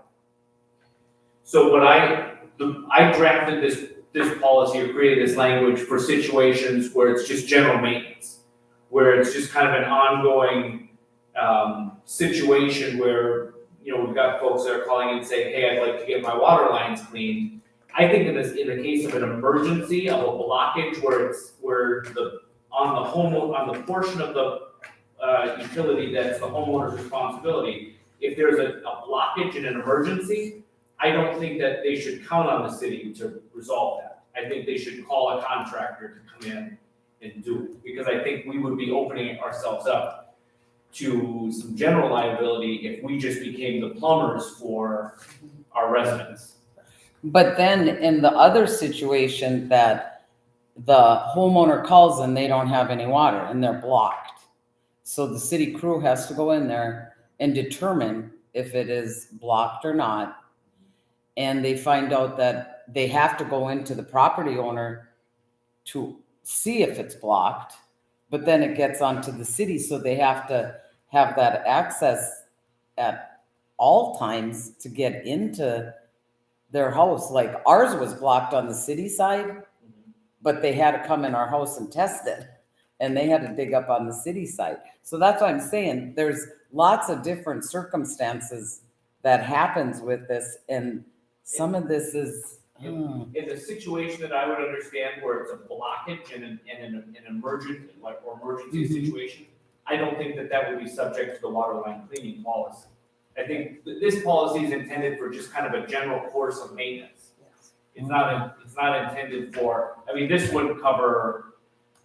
So I drafted this policy or created this language for situations where it's just general maintenance, where it's just kind of an ongoing situation where, we've got folks that are calling and saying, hey, I'd like to get my water lines cleaned. I think in the case of an emergency, of a blockage where on the portion of the utility that's the homeowner's responsibility, if there's a blockage in an emergency, I don't think that they should count on the city to resolve that. I think they should call a contractor to come in and do it, because I think we would be opening ourselves up to some general liability if we just became the plumbers for our residents. But then in the other situation that the homeowner calls and they don't have any water and they're blocked. So the city crew has to go in there and determine if it is blocked or not. And they find out that they have to go into the property owner to see if it's blocked, but then it gets onto the city, so they have to have that access at all times to get into their house. Like ours was blocked on the city side, but they had to come in our house and test it, and they had to dig up on the city side. So that's what I'm saying. There's lots of different circumstances that happens with this, and some of this is, In the situation that I would understand where it's a blockage and an emergent, or emergency situation, I don't think that would be subject to the water line cleaning policy. I think this policy is intended for just kind of a general course of maintenance. It's not intended for, this wouldn't cover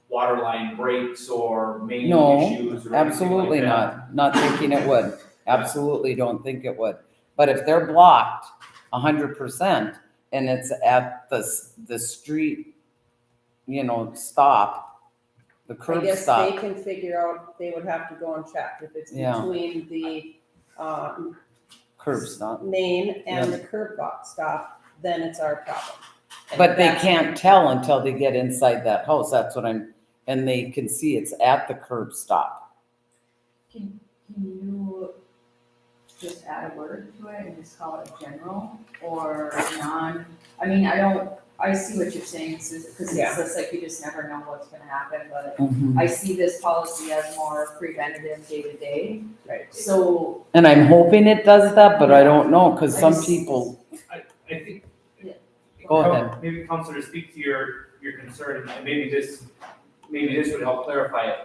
water line breaks or main no, issues or anything absolutely like that. not thinking it would. Absolutely don't think it would. But if they're blocked 100% and it's at the street, stop, the I curb guess stop. they can figure out, they would have to go and check if it's Yeah. between the, Curb stop. main and the curb stop, then it's our problem. And But they that's- can't tell until they get inside that house. That's what and they can see it's at the curb stop. Can you just add a word to it and just call it general or non? I see what you're saying, Susan, because Yeah. it's just like you just never know what's gonna happen, but Mhm. I see this policy as more preventative day to day. Right. So, And I'm hoping it does that, but I don't know, because I some just- people, I think. Yeah. Go ahead. Maybe Counselor, speak to your concern, and maybe this would help clarify it.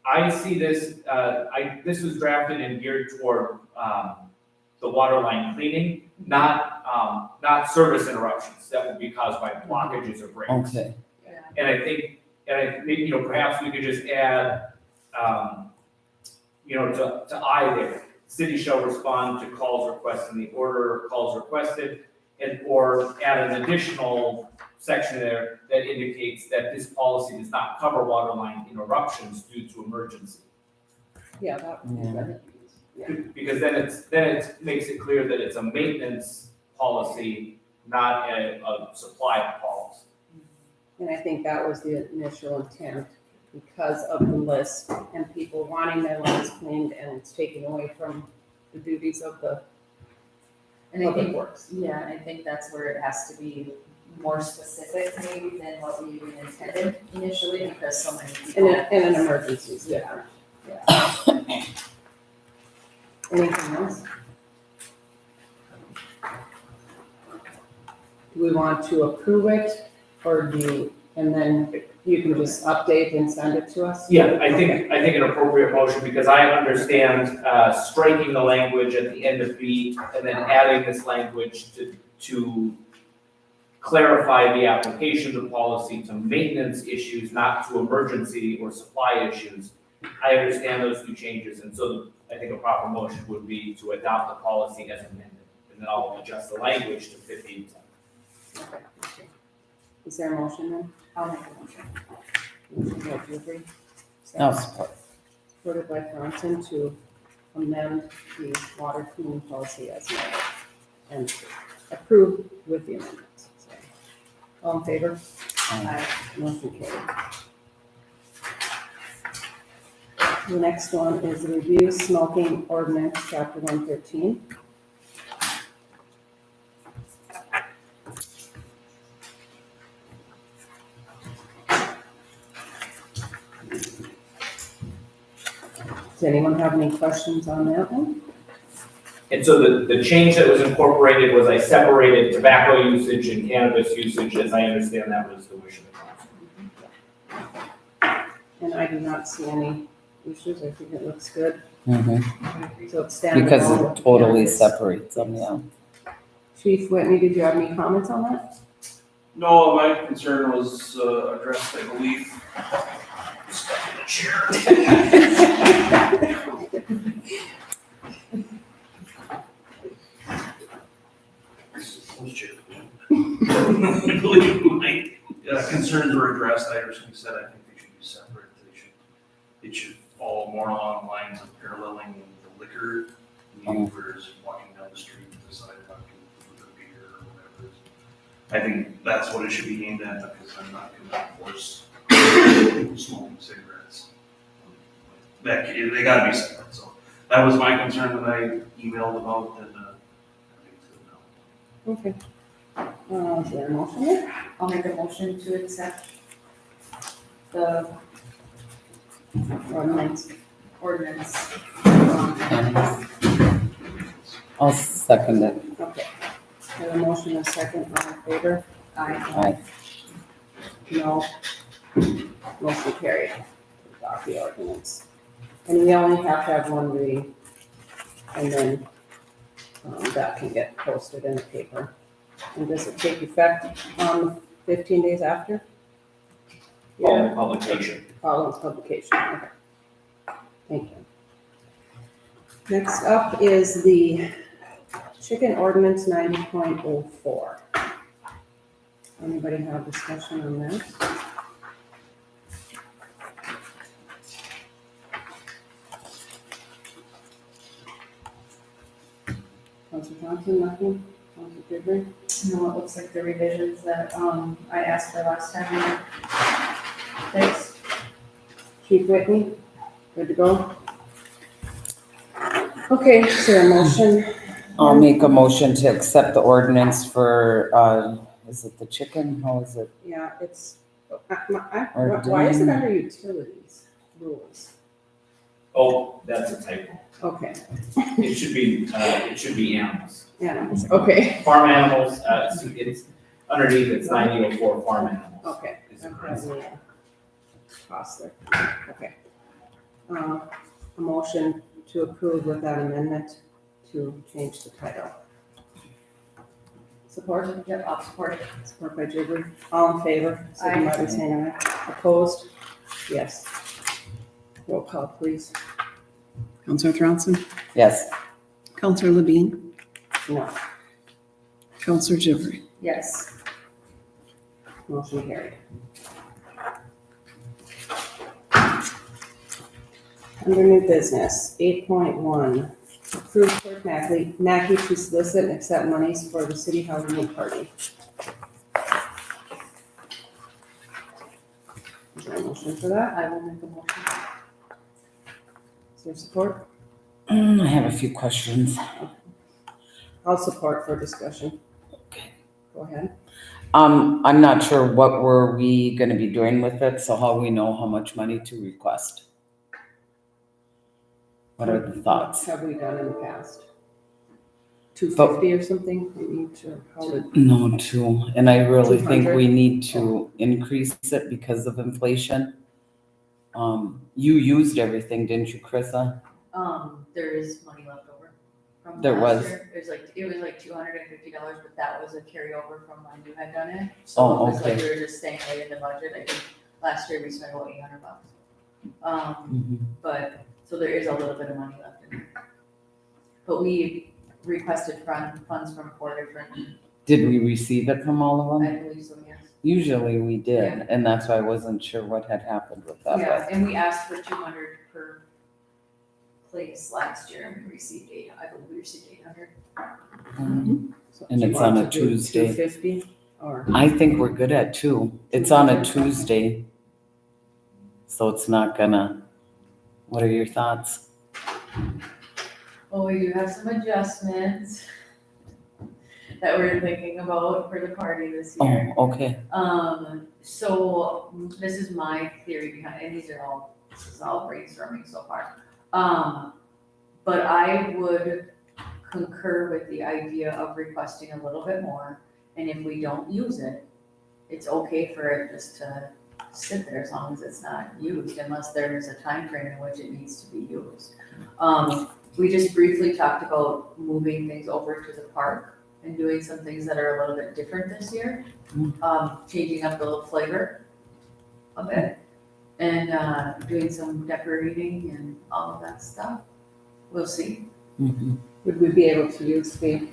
I see this, this was drafted and geared toward, the water line cleaning, not service interruptions that would be caused by blockages or breaks. okay. And I think, maybe, perhaps we could just add, to I there, city shall respond to calls requested in the order of calls requested, or add an additional section there that indicates that this policy does not cover water line interruptions due to emergency. Yeah, that would be Yeah. better. Yeah. Because then it makes it clear that it's a maintenance policy, not a supply policy. And I think that was the initial intent because of the list and people wanting their lines cleaned, and it's taken away from the duties of the and I public think, works. yeah, and I think that's where it has to be more specific maybe than what we even intended initially, because so many people. In an emergency is different. Yeah. Anything else? Do we want to approve it or and then you can just update and send it to us? Yeah, I think an appropriate motion, because I understand striking the language at the end of B and then adding this language to clarify the application of the policy to maintenance issues, not to emergency or supply issues. I understand those two changes, and so I think a proper motion would be to adopt the policy as amended, and then I'll adjust the language to fit the intent. Okay, okay. Is there a motion then? I'll make a motion. Motion by Dewberry. No support. Supported by Thornton to amend the water cleaning policy as noted and approve with the amendments. So, all in favor? Aye. Motion carried. The next one is the review smoking ordinance, chapter 113. Does anyone have any questions on that one? And so the change that was incorporated was I separated tobacco usage and cannabis usage, as I understand that was the wish of the council. And I do not see any issues. I think it looks good. Mhm. So it's standalone. Because it totally Yes. separates them, yeah. Chief Whitney, did you have any comments on that? No, my concern was addressed, I believe. Stuck in the chair. I believe my concerns were addressed. I originally said I think they should be separate. It should follow more along the lines of paralleling the liquor, versus walking down the street to the sidewalk and with a beer or whatever. I think that's what it should be aimed at, because I'm not gonna force smoking cigarettes. They gotta be separate, so that was my concern that I emailed about, and I think Okay. Is there a motion there? I'll make a motion to accept the Ordinance. ordinance. Cannabis. I'll second it. Okay. Have a motion and a second, all in favor? Aye. No. Motion carried. Adopt the ordinance. And we only have to have one reading. And then that can get posted in the paper. And does it take effect 15 days after? Following publication. Following publication, okay. Thank you. Next up is the chicken ordinance 90.04. Anybody have discussion on that? Councilor Johnson, nothing? Councilor Goodwin? No, it looks like the revisions that, I asked for last time. Thanks. Chief Whitney, good to go? Okay, is there a motion? I'll make a motion to accept the ordinance for, is it the chicken? How is it? Yeah, it's, Or why is it doing- under utilities rules? Oh, that's a typo. Okay, It should be animals. animals, okay, Farm animals, it's underneath, it's 9004 farm animals. okay. Is the correct. Cost there, okay. A motion to approve with that amendment to change the title. Support? Yep, I'll support it. Support by Jiggly. All in favor, signify by saying aye. Opposed? Yes. Roll call, please. Counselor Thronson, Yes. Counselor Levine, No, Counselor Gibber. Yes. motion carried. Under new business, 8.1, approve Clerk Mackey to solicit and accept monies for the city Halloween party. Is there a motion for that? I will make a motion. Is there support? I have a few questions. I'll support for discussion. Okay. Go ahead. I'm not sure what were we gonna be doing with it, so how we know how much money to request? What are the thoughts? Have we done in the past? 250 or something? I'm not sure how to. No, too, and I really think 200? we need to increase it because of inflation. You used everything, didn't you, Krista? There is money left over from There last was. year. It was like $250, but that was a carryover from when you had done it. Oh, So it was like okay. we were just staying right in the budget. I think last year we spent about $800. But, so there is a little bit of money left in there. But we requested funds from 4 different Did we receive it from all of I them? believe so, yes. Usually we did, Yeah. and that's why I wasn't sure what had happened with that. Yeah, and we asked for 200 per place last year and we received I believe we received 800. So And do you it's on want a to do Tuesday. 250 or? I think we're good at 2. It's on a Tuesday. So it's not gonna, what are your thoughts? Well, we do have some adjustments that we're thinking about for the party this year. Oh, okay. So this is my theory behind, and this is all brainstorming so far. But I would concur with the idea of requesting a little bit more, and if we don't use it, it's okay for it just to sit there as long as it's not used, unless there's a time frame in which it needs to be used. We just briefly talked about moving things over to the park and doing some things that are a little bit different this year. Changing up the flavor a bit and doing some decorating and all of that stuff. We'll see. Mhm. Would we be able to use the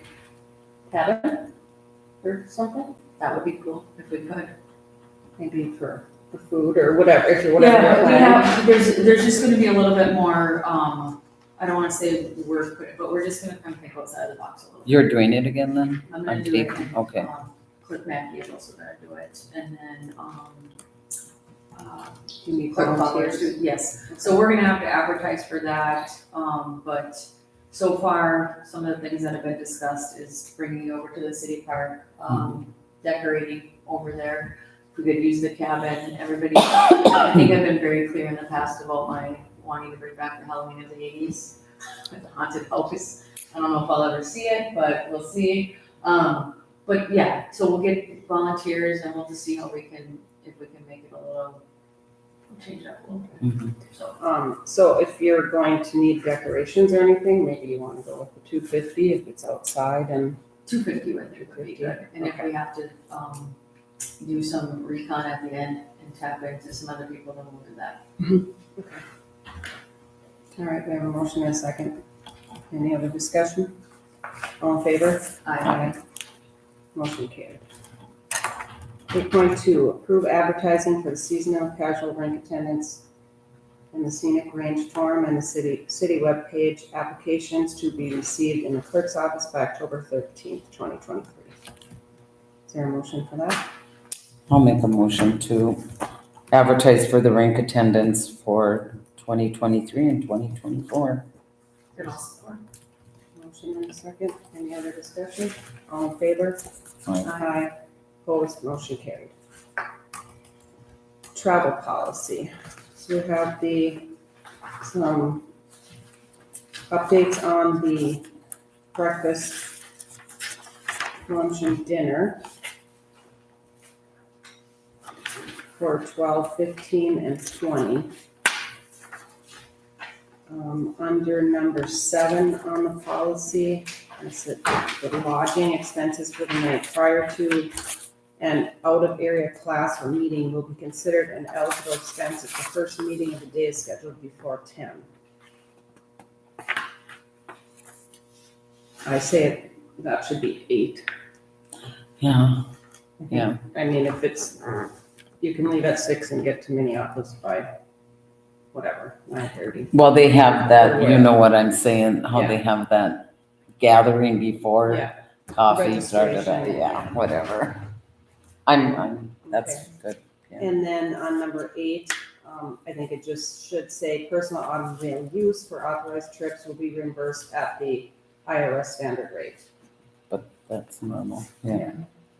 cabin or something? That would be cool if we could. Maybe for the food or whatever, if you're whatever. Yeah, you're we planning. have, there's just gonna be a little bit more, I don't wanna say work, but we're just gonna kind of think outside of the box a little. You're doing it again then? I'm gonna I'm do it. taking- and, okay. Cliff Mackey is also gonna do it, and then, You need Clerk Butler volunteers. too, yes. So we're gonna have to advertise for that, but so far, some of the things that have been discussed is bringing it over to the city park, decorating over there. If we could use the cabin, everybody, I think I've been very clear in the past about my wanting to bring back the Halloween of the 80s, the haunted house. I don't know if I'll ever see it, but we'll see. But yeah, so we'll get volunteers and we'll just see how we can, if we can make it a little, change it up a little bit. Mhm. So, So if you're going to need decorations or anything, maybe you wanna go with the 250 if it's outside and. 250 would be good. And if Okay. we have to, do some recon at the end and tap into some other people, then we'll do that. All right, we have a motion and a second. Any other discussion? All in favor? Motion carried. 8.2, approve advertising for the seasonal casual rink attendance in the Scenic Range Forum and the city webpage. Applications to be received in the clerk's office by October 13th, 2023. Is there a motion for that? I'll make a motion to advertise for the rink attendance for 2023 and 2024. Good also. Motion and a second. Any other discussion? All in favor? Aye. Opposed, motion carried. Travel policy. So we have some updates on the breakfast, lunch and dinner for 12, 15, and 20. Under number 7 on the policy, it's the lodging expenses for the night prior to an out-of-area class or meeting will be considered an eligible expense if the first meeting of the day is scheduled before 10. I say that should be 8. Yeah, yeah. I mean, if it's, you can leave at 6 and get to Minneapolis by whatever, 9:30. Well, they have that, you know what I'm saying, how they have that gathering before Yeah. coffee started, Registration. yeah, whatever. That's good. And then on number 8, I think it just should say personal automobile use for authorized trips will be reimbursed at the IRS standard rate But that's normal, yeah.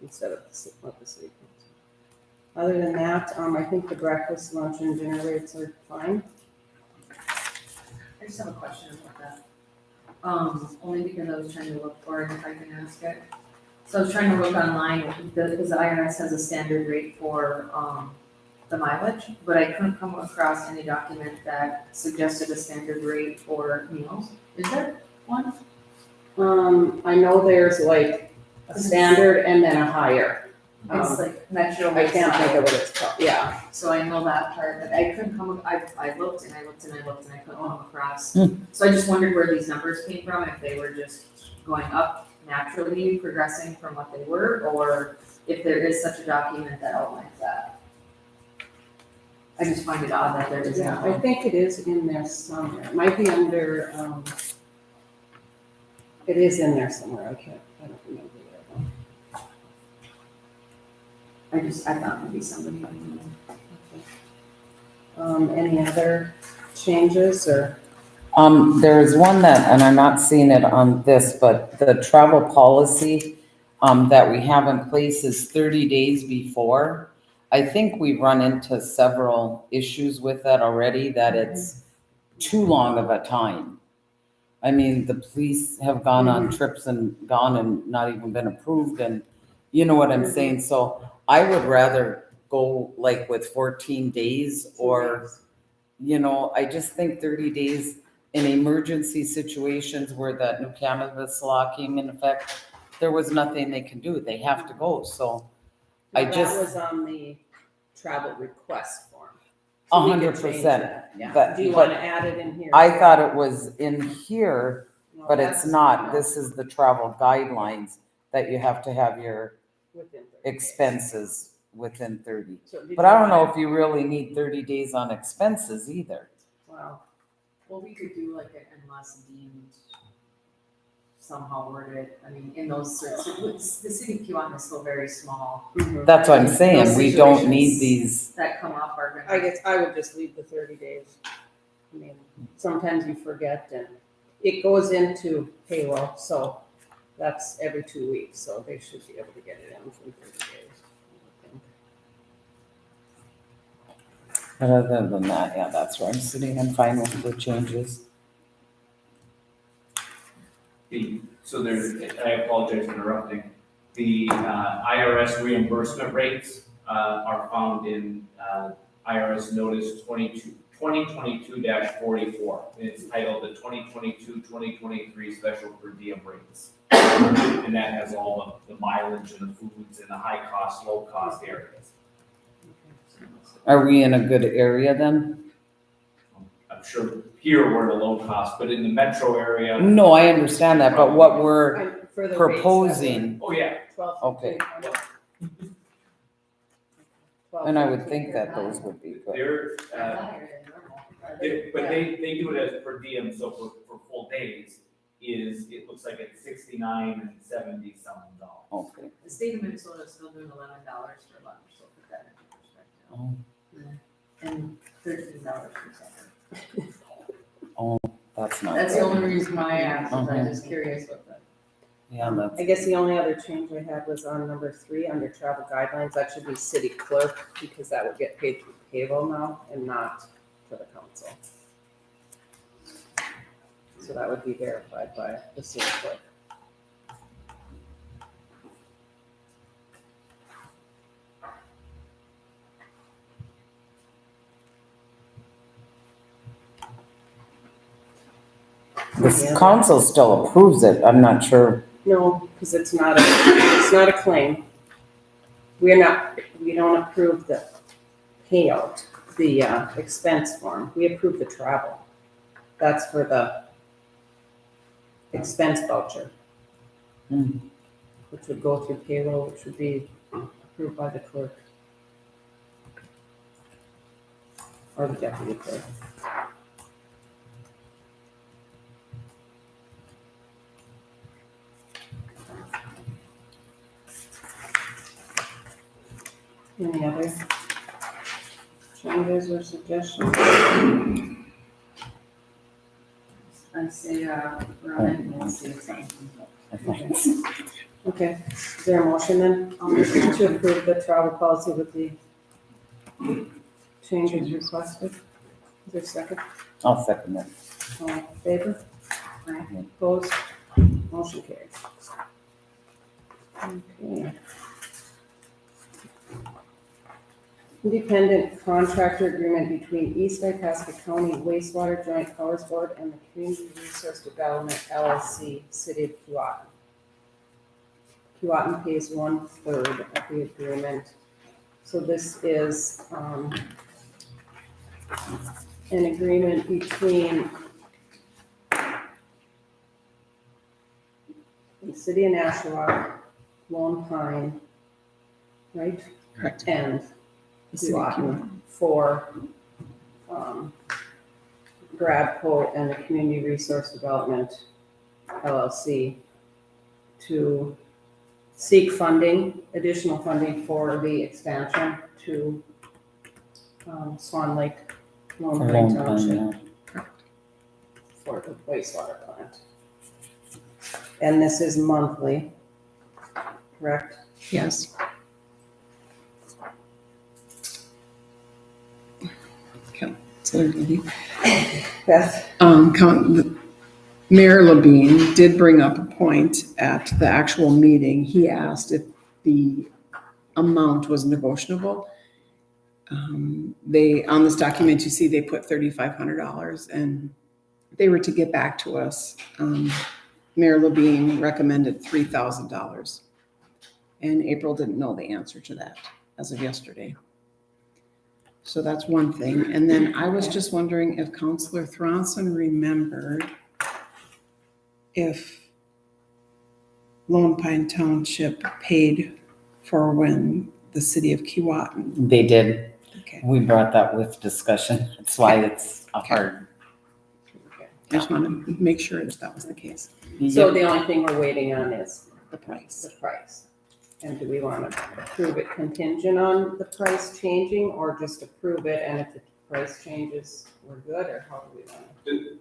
instead of what the city. Other than that, I think the breakfast, lunch, and dinner rates are fine. I just have a question about that. Only because I was trying to look for it, if I can ask it. So I was trying to look online, because the IRS has a standard rate for, the mileage, but I couldn't come across any document that suggested a standard rate for meals. Is there one? I know there's like a standard and then a higher. It's like Metro. I can't think of what it's called, yeah. So I know that part, but I couldn't come, I looked and I looked and I looked and I couldn't come across. Hmm. So I just wondered where these numbers came from, if they were just going up naturally progressing from what they were, or if there is such a document that outlines that. I just find it odd that there isn't. Yeah, I think it is in there somewhere. It might be under, it is in there somewhere. I don't remember where. I thought maybe somebody. Any other changes or? There's one that, and I'm not seeing it on this, but the travel policy, that we have in place is 30 days before. I think we've run into several issues with that already, that it's too long of a time. I mean, the police have gone on trips and gone and not even been approved, and you know what I'm saying? So I would rather go like with 14 days or, you know, I just think 30 days in emergency situations where that new cannabis law came in effect, there was nothing they can do. They have to go. So I That just- was on the travel request form. So we could change 100%. that, Yeah. But- Do you but want to add it in here? I thought it was in here, No, but it's that's not. This is the travel guidelines that you have to have your within 30 days. expenses within 30. So did But you I don't know wanna- if you really need 30 days on expenses either. Wow. Well, we could do like an unless deemed somehow worded, I mean, in those, the city of Kewanee is still very small, Mhm. That's what I'm saying. Those We don't situations- need these. that come up are I gonna. guess I would just leave the 30 days. I mean, sometimes you forget and it goes into payroll, so that's every 2 weeks, so they should be able to get it in within 30 days. I think. But other than that, yeah, that's where I'm sitting. I'm fine with the changes. So there's, I apologize for interrupting. The IRS reimbursement rates are found in IRS Notice 2022-44. It's titled the 2022-2023 Special Per Diem Rates. And that has all of the mileage and the foods in the high cost, low cost areas. Are we in a good area then? I'm sure here we're in a low cost, but in the metro area, No, I understand that, but what we're I'm- for the rates that proposing, oh yeah, were 12, Okay. 12, and I would 15. think that those would be good. they're, Higher than normal. but they do it as per diem, so for full days it looks like it's 69 and 70 something dollars. Okay. The state of Minnesota is still doing $11 for lunch, so put that into perspective. Oh, And $13 for supper. that's not That's the good. only reason why I asked, is I'm Mhm. just curious what the. Yeah, that's, I guess the only other change I had was on number 3, under travel guidelines, that should be city clerk, because that would get paid through payroll now and not for the council. So that would be verified by the city clerk. the council still approves it. I'm not sure. No, because it's not a claim. We don't approve the payout, the expense form. We approve the travel. That's for the expense voucher. Hmm. Which would go through payroll, which would be approved by the clerk. Or the deputy clerk. Any other changes or suggestions? I say, run and see if something comes up. Okay, is there a motion then to approve the travel policy with the changes requested? Is there a second? I'll second that. All in favor? Aye. Opposed? Motion carries. Okay. Independent contractor agreement between East Itasca County Wastewater Joint Powers Board and the Community Resource Development LLC, City of Keewatin. Keewatin pays 1/3 of the agreement. So this is, an agreement between the City City of Nashua, Lone Pine, right? Correct. And The city of Keewatin for, GrabCo and the Community Resource Development LLC to seek funding, additional funding for the expansion to Swan Lake, Lone For Pine Lone Pine, Township yeah. for the wastewater plant. And this is monthly, correct? Yes. Councilor Liddy. Beth? Mayor Levine did bring up a point at the actual meeting. He asked if the amount was negotiable. They, on this document, you see they put $3,500 and they were to get back to us. Mayor Levine recommended $3,000. And April didn't know the answer to that as of yesterday. So that's one thing. And then I was just wondering if Councilor Thronson remembered if Lone Pine Township paid for when the city of Keewatin. They did. Okay. We brought that with discussion. That's why it's a hard. I just want to make sure that that was the case. So the only thing we're waiting on is The price. the price. And do we want to approve it contingent on the price changing, or just approve it, and if the price changes, we're good, or how do we want to?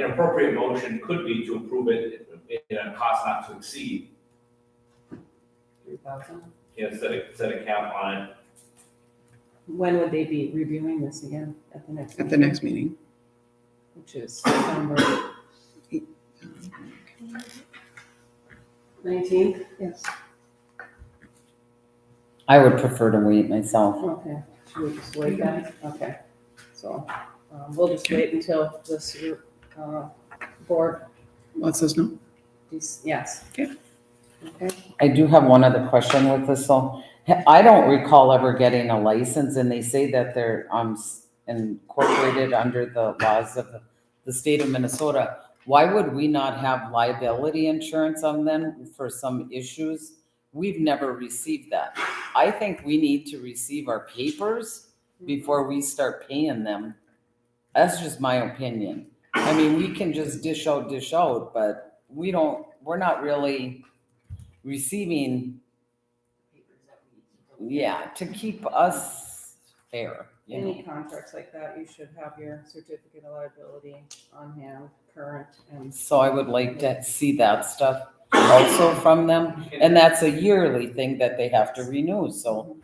An appropriate motion could be to approve it in a cost not to exceed, 3,000? set a cap on it. When would they be reviewing this again? At the next? At the meeting? next meeting. Which is September 19th? Yes. I would prefer to wait myself. Okay, should we just wait then? Okay, so, we'll just wait until this, board, Lets us know. yes. Okay. Okay, I do have one other question with this, so I don't recall ever getting a license, and they say that they're incorporated under the laws of the state of Minnesota. Why would we not have liability insurance on them for some issues? We've never received that. I think we need to receive our papers before we start paying them. That's just my opinion. I mean, we can just dish out, but we're not really receiving, to keep us fair, you know. any contracts like that, you should have your certificate of liability on hand, current, and So I would like to see that stuff also from them. And that's a yearly thing that they have to renew, so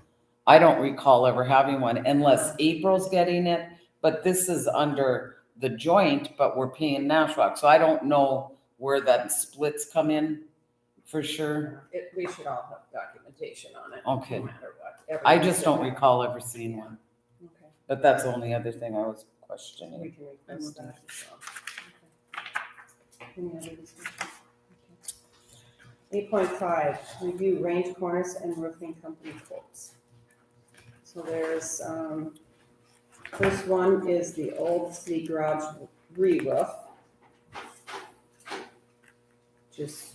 I don't recall ever having one unless April's getting it. But this is under the joint, but we're paying Nashwauk, so I don't know where that splits come in for sure. we should all have documentation on it. Okay. No matter what. I Everything just don't should have- recall ever seeing one, Okay, but that's the only other thing I was we questioning. can request that as well. Okay. Any other discussion? Okay. 8.5, review range cornice and roofing company quotes. So there's, first one is the old city garage re-roof. Just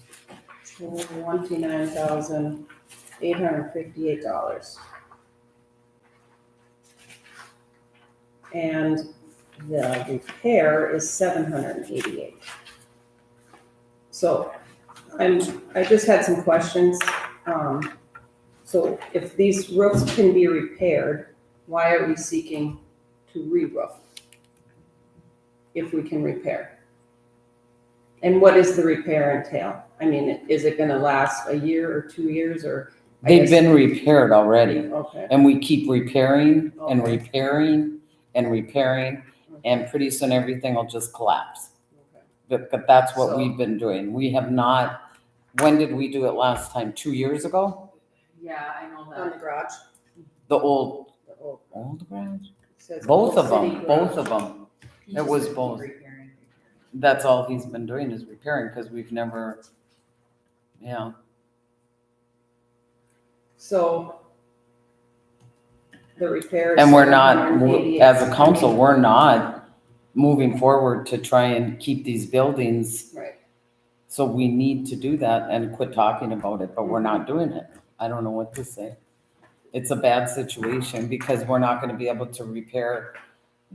$29,858. And the repair is $788. So I just had some questions. So if these roofs can be repaired, why are we seeking to re-roof? If we can repair? And what does the repair entail? I mean, is it gonna last a year or 2 years, or? I They've guess- been repaired already, Okay. and we keep repairing and Okay. repairing and repairing, and pretty soon everything will just collapse. Okay. But that's what So- we've been doing. We have not, when did we do it last time? 2 years ago? Yeah, I know On that. the garage? The old garage? Says Both of Old City them, Garage. both of them. He It just was said keep both. repairing. That's all he's been doing is repairing, because we've never, yeah. So the repair is. And we're not, $788. as a council, we're not moving forward to try and keep these buildings Right. So we need to do that and quit talking about it, but we're not doing it. I don't know what to say. It's a bad situation because we're not gonna be able to repair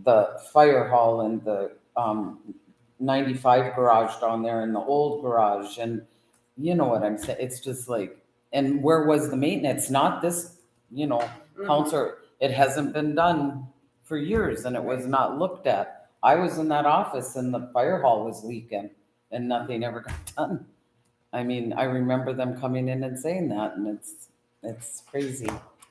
the fire hall and the 95 garage down there and the old garage, and you know what I'm saying? It's just like, and where was the maintenance? Not this, counselor, it hasn't been done for years and it was not looked at. I was in that office and the fire hall was leaking and nothing ever got done. I mean, I remember them coming in and saying that, and it's crazy.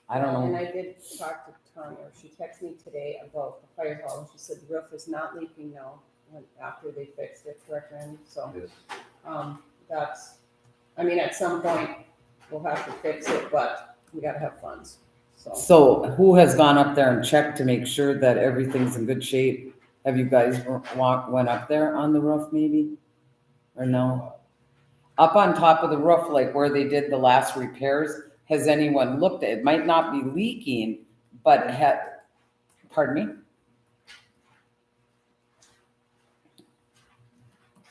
I don't And know. I did talk to Tanya, she texted me today about the fire hall, and she said the roof is not leaking now, after they fixed it, correct, Randy? So, that's, I mean, at some point, we'll have to fix it, but we gotta have funds, so. So who has gone up there and checked to make sure that everything's in good shape? Have you guys went up there on the roof maybe? Or no? Up on top of the roof, like where they did the last repairs, has anyone looked at it? It might not be leaking, but pardon me?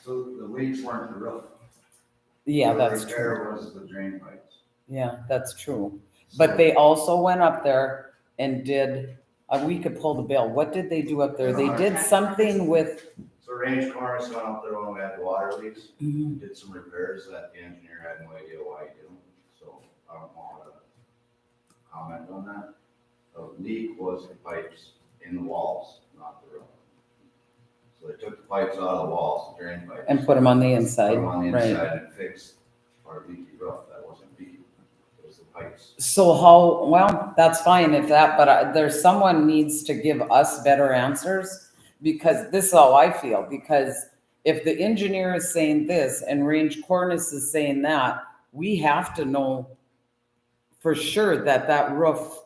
So the leaks weren't the roof. Yeah, The that's repair true. was the drain pipes. Yeah, that's true. But they also went up there and did, we could pull the bill. What did they do up there? They did something with, So Range Corners went up there when we had the water leaks, did some repairs that the engineer had no idea why he did them. So I don't know how to comment on that. The leak was the pipes in the walls, not the roof. So they took the pipes out of the walls, the drain pipes. and put them on the Put inside, them on the right? inside and fixed our leaky roof. That wasn't leaky, it was the pipes. So how, well, that's fine if that, but there's someone needs to give us better answers, because this is how I feel, because if the engineer is saying this and Range Cornice is saying that, we have to know for sure that that roof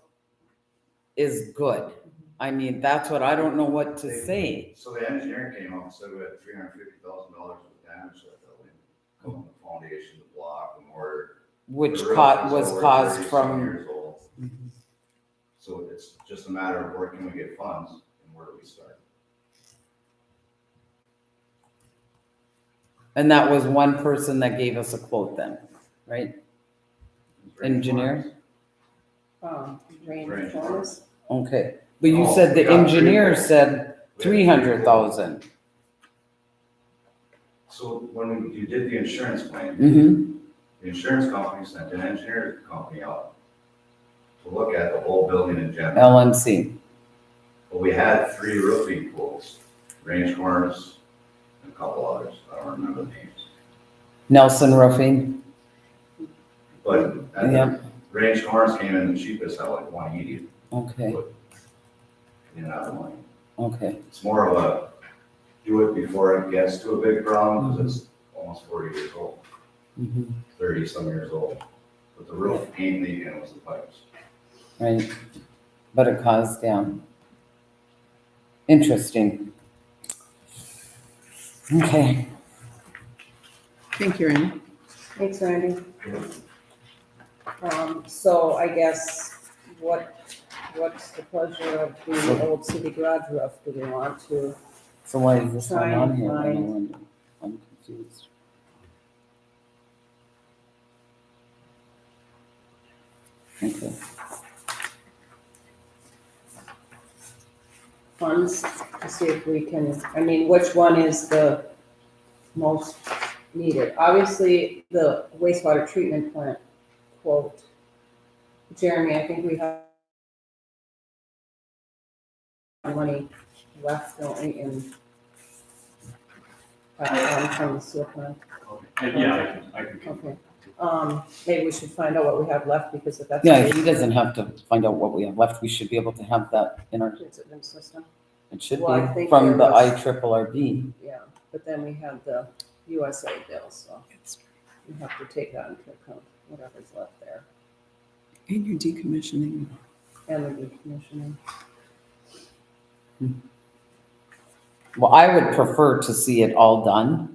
is good. I mean, that's what, I don't know what to say. So the engineer came up and said we had $350,000 of damage to that building. From the foundation, the block, the mortar. Which The roof was over caused 30-some from, years old. So it's just a matter of where can we get funds and where do we start? and that was one person that gave us a quote then, right? Engineer? Range Range Corners. Okay, but you Oh, said the we got engineer three. said 300,000. So when you did the insurance claim, Mm-hmm, the insurance company sent an engineer company out to look at the whole building in general. LNC. But we had 3 roofing quotes, Range Corners and a couple others, I don't remember the names. Nelson Roofing, But at the yeah, Range Corners came in the cheapest at like 180 okay, in that money. okay. It's more of a do it before it gets to a big problem because it's almost 40 years old, Mhm. 30 some years old. But the roof ain't leaking, it was the pipes. Right, but it caused down. Interesting. Okay, Thank you, Randy. Thanks, Randy. So I guess, what's the pleasure of the old city garage roof? Do we want to? so why is this Try one on and here? then? I find- wonder. I'm confused. Okay, Funds to see if we can, I mean, which one is the most needed? Obviously, the wastewater treatment plant quote. Jeremy, I think we have money left, don't we, in from the sewer plant? Yeah, I can. Okay. Maybe we should find out what we have left, because if that's. yeah, he doesn't have to find out what we have left, we should be able to have that in our, Is it in the system? it should Well, I be think from there the was- IRRB. Yeah, but then we have the USA bill, so we have to take that into account, whatever's left there, And your decommissioning. and the decommissioning. Well, I would prefer to see it all done,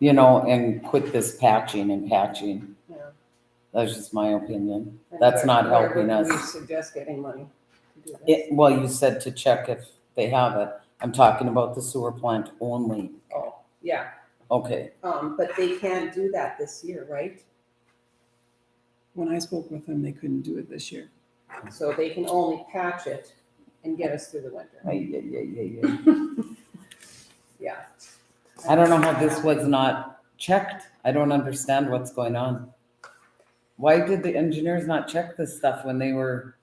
and quit this patching and patching. Yeah. That's just my opinion. And That's not where helping would we us. suggest getting money to do this? Well, you said to check if they have it. I'm talking about the sewer plant only. Oh, yeah, Okay, But they can't do that this year, right? When I spoke with them, they couldn't do it this year. So they can only patch it and get us through the winter. Yeah. I don't know how this was not checked. I don't understand what's going on. Why did the engineers not check this stuff when they were,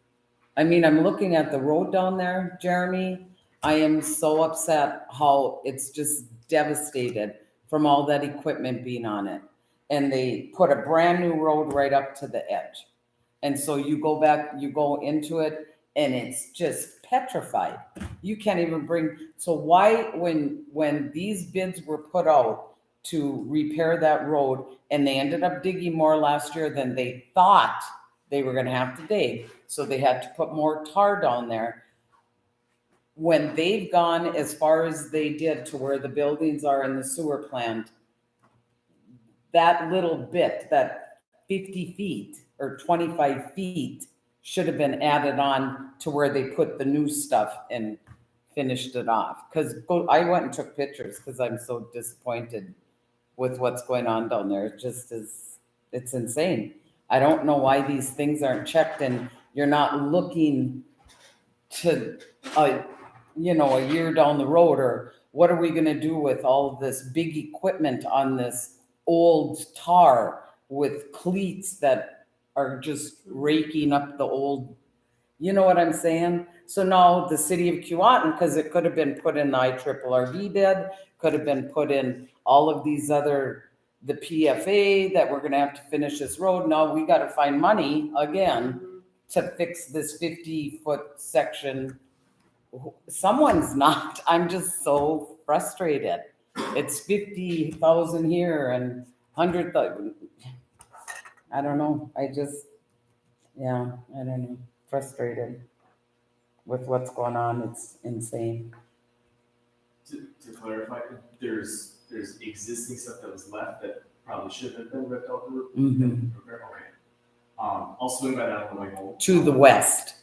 I mean, I'm looking at the road down there, Jeremy. I am so upset how it's just devastated from all that equipment being on it. And they put a brand new road right up to the edge. And so you go back, you go into it and it's just petrified. You can't even bring, so why, when these bids were put out to repair that road and they ended up digging more last year than they thought they were gonna have to dig, so they had to put more tar down there. When they've gone as far as they did to where the buildings are in the sewer plant, that little bit, that 50 feet or 25 feet should have been added on to where they put the new stuff and finished it off. Cause I went and took pictures because I'm so disappointed with what's going on down there. It just is, it's insane. I don't know why these things aren't checked and you're not looking to, you know, a year down the road, or what are we gonna do with all of this big equipment on this old tar with cleats that are just raking up the old, you know what I'm saying? So now the city of Keewatin, because it could have been put in the IRRB bid, could have been put in all of these other, the PFA that we're gonna have to finish this road. Now we gotta find money again to fix this 50-foot section. Someone's not, I'm just so frustrated. It's 50,000 here and 100,000. I don't know. I just, yeah, I don't know. Frustrated with what's going on. It's insane. To clarify, there's existing stuff that was left that probably should have been ripped out the roof. Okay. I'll swing by that on the way home. To the west.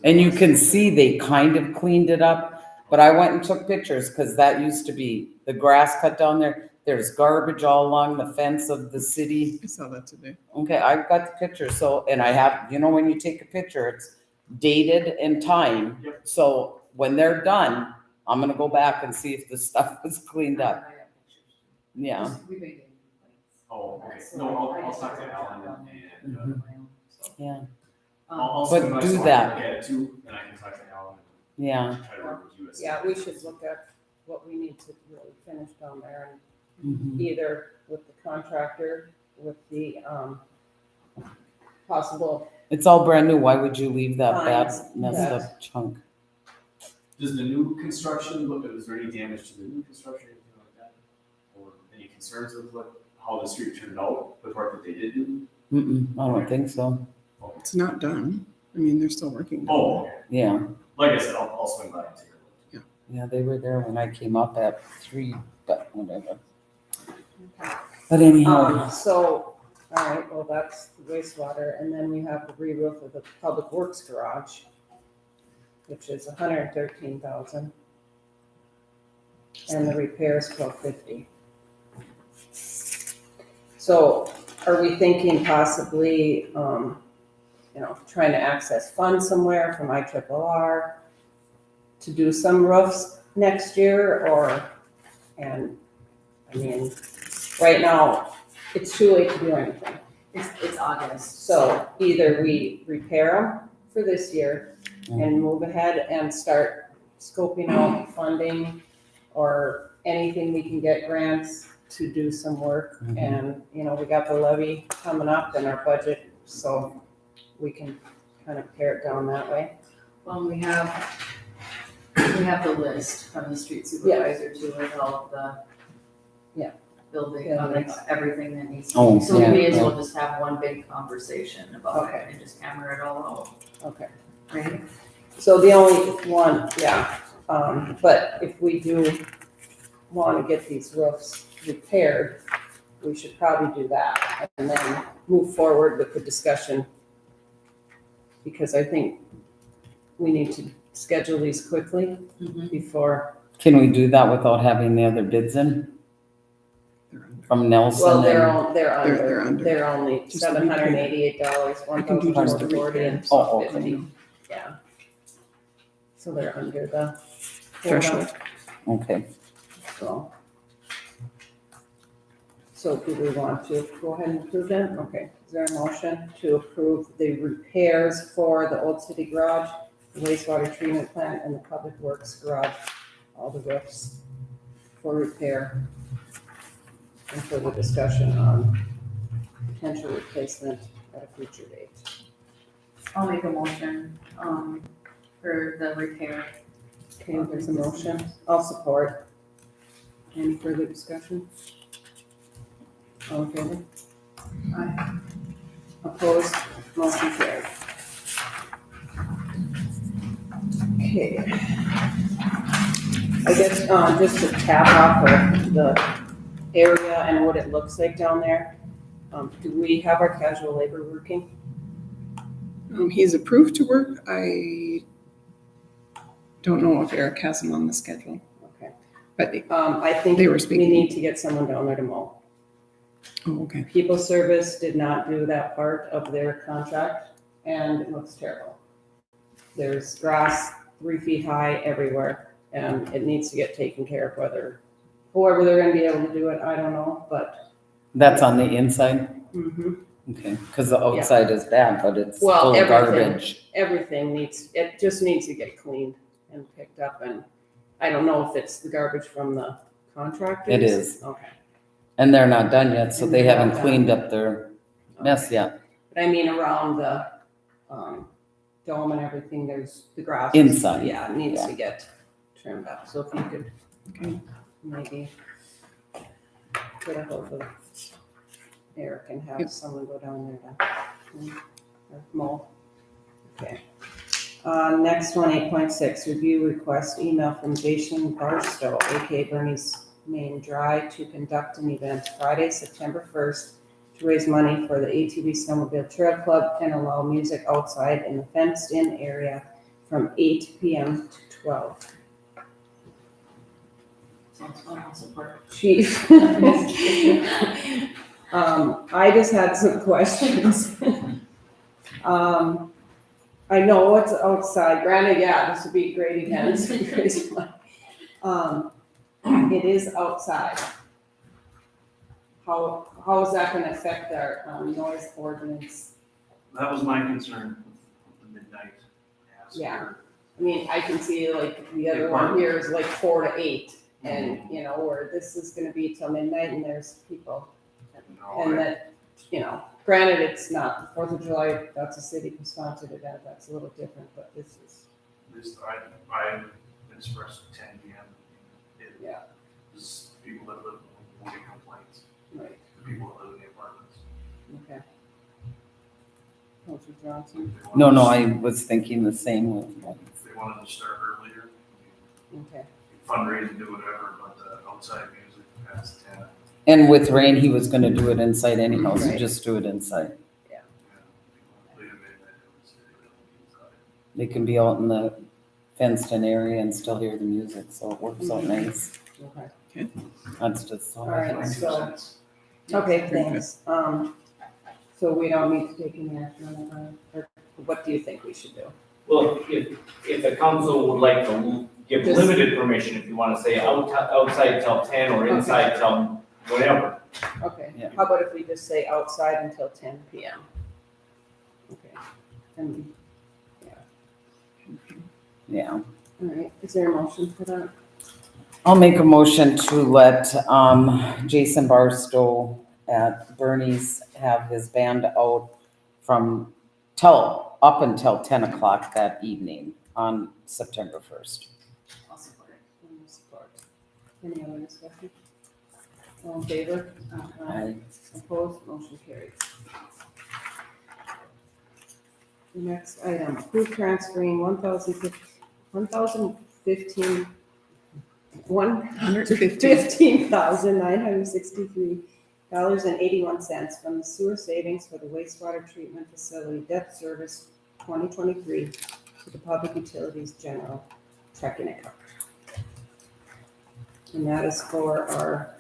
And you can see they kind of cleaned it up, but I went and took pictures because that used to be the grass cut down there. There's garbage all along the fence of the city. I saw that today. Okay, I've got the picture. So, and I have, you know, when you take a picture, it's dated and time. Yep. So when they're done, I'm gonna go back and see if the stuff was cleaned up. Yeah. We've been getting complaints. Oh, okay. No, I'll talk to Alan and Yeah. I'll But swing by do tomorrow that. and look at it too, and I can talk to Alan Yeah. and try to work with you as. Yeah, we should look at what we need to really finish down there and Mhm. either with the contractor, with the, possible, It's all brand new. Why would you leave that bad Fines, messed yeah. up chunk? Does the new construction look, is there any damage to the new construction, anything like that? Or any concerns with how the street turned out, the part that they did do? I don't think so. It's not done. I mean, they're still working. on it. Oh, okay. Yeah. Like I said, I'll swing by and take a look. Yeah, they were there when I came up at 3, but whatever. But anyhow, so, all right, well, that's the wastewater, and then we have the re-roof of the public works garage, which is 113,000. And the repairs 1250. So are we thinking possibly, you know, trying to access funds somewhere from IRRR to do some roofs next year, or, and, I mean, right now, it's too late to do anything. It's August. So either we repair them for this year and move ahead and start scoping out funding or anything we can get grants to do some work. Mhm. And, you know, we got the levy coming up in our budget, so we can kind of pare it down that way. Well, we have the list from the street supervisor too, with all of the. Yeah. Building, Buildings. everything that needs. Oh, So we yeah, may as yeah. well just have one big conversation about it Okay. and just hammer it all Okay. out, right? So the only one, yeah, but if we do want to get these roofs repaired, we should probably do that and then move forward with the discussion. Because I think we need to schedule these quickly Mhm. before, can we do that without having the other bids in? from Nelson. Well, and- they're They're under, under. they're only Just the repair. $788, I can do just the $1,440 and Oh, okay. $50. Yeah. So they're under the Threshold. Okay, So do we want to go ahead and approve them? Okay, is there a motion to approve the repairs for the Old City Garage, the wastewater treatment plant, and the Public Works Garage, all the roofs for repair and further discussion on potential replacement at a future date? I'll make a motion, for the repair. Okay, there's a motion. I'll support. Any further discussion? All in favor? Aye. Opposed? Motion carried. Okay. I guess, just to tap off of the area and what it looks like down there, do we have our casual labor working? He's approved to work. I don't know if Eric has him on the schedule, Okay. but, I think They were we speaking. need to get someone down there to mow. oh, okay. People Service did not do that part of their contract, and it looks terrible. There's grass 3 feet high everywhere, and it needs to get taken care of, whoever they're gonna be able to do it, I don't know, but. that's on the inside? Mhm. Okay, because the outside is bad, but it's Well, full of everything. garbage. Everything it just needs to get cleaned and picked up, and I don't know if it's the garbage from the contractors. It is. Okay. And they're not done yet, so And they they're haven't not done. cleaned up their mess yet. But I mean, around the, dome and everything, there's the grass. Inside. Yeah, it needs Yeah. to get trimmed up, so if you could, Okay. maybe get a hold of Eric and have Yep. someone go down there to, or mow. Okay. Next one, 8.6, review request email from Jason Barstow, AKA Bernie's Main Dry, to conduct an event Friday, September 1st, to raise money for the ATV Snowmobile Trail Club and allow music outside in the fenced-in area from 8 PM to 12. Sounds fun, I'll support. Chief. I just had some questions. I know it's outside, granted, yeah, this would be a great event, great fun. It is outside. How is that gonna affect our, noise ordinance? That was my concern with the midnight. Yeah. I mean, I can see like the other one here is like 4 to 8, and, you know, where this is gonna be till midnight and there's people. And that, you know, granted, it's not the 4th of July, that's a city-sponsored event, that's a little different, but this is, This, I expressed 10 PM. Yeah. This people that live will get complaints, right, the people that live in the apartments. okay. Counselor Johnson, If they No, wanted I was thinking the same. If they wanted to start earlier, okay, fundraise and do whatever, but outside music past 10. And with rain, he was gonna do it inside anyhow, so Right. just do it inside. Yeah, people late at midnight, they would say they don't need inside. They can be out in the fenced-in area and still hear the music, so it works out nice. okay. That's just all. All right. My 2 so- cents. Okay, thanks. So we don't need to take any action on that, or what do you think we should do? Well, if the council would like to give Just- limited permission, if you wanna say outside till 10 or inside till whatever. Okay, Yeah. how about if we just say outside until 10 PM? Okay, and, Yeah. all right, is there a motion for that? I'll make a motion to let, Jason Barstow at Bernie's have his band out from up until 10 o'clock that evening on September 1st. I'll support it. Any support? Any other discussion? All in favor? Aye. Opposed, motion carried. The next item, approve transferring $15,963.81 from the sewer savings for the wastewater treatment facility debt service 2023 to the public utilities general checking account. And that is for our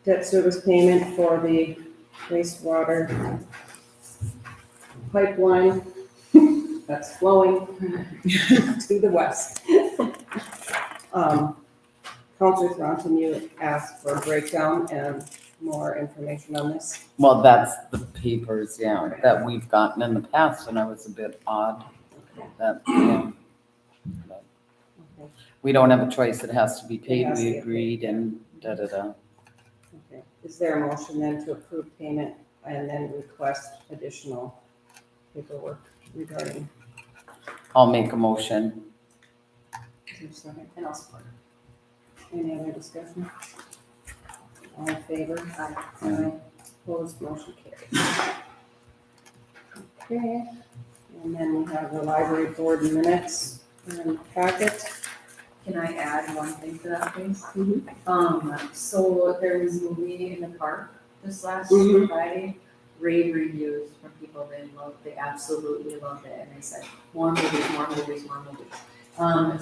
debt service payment for the wastewater pipeline that's flowing to the west. Counselor Thornton, you asked for a breakdown and more information on this. Well, that's the papers, yeah, that we've gotten in the past, and I was a bit odd that, yeah. But Okay. we don't have a choice, it has to be paid, has to we get paid, agreed, yeah. and da-da-da. Okay. Is there a motion then to approve payment and then request additional paperwork regarding? I'll make a motion. Is there a second? And I'll support. Any other discussion? All in favor? Aye. Opposed, motion carries. Okay, and then we have the library board minutes and packet. Can I add one thing to that, please? Mhm. So there was a movie in the park this last Mhm. Friday. Rave reviews from people they absolutely loved it, and they said, more movies, more movies, more movies.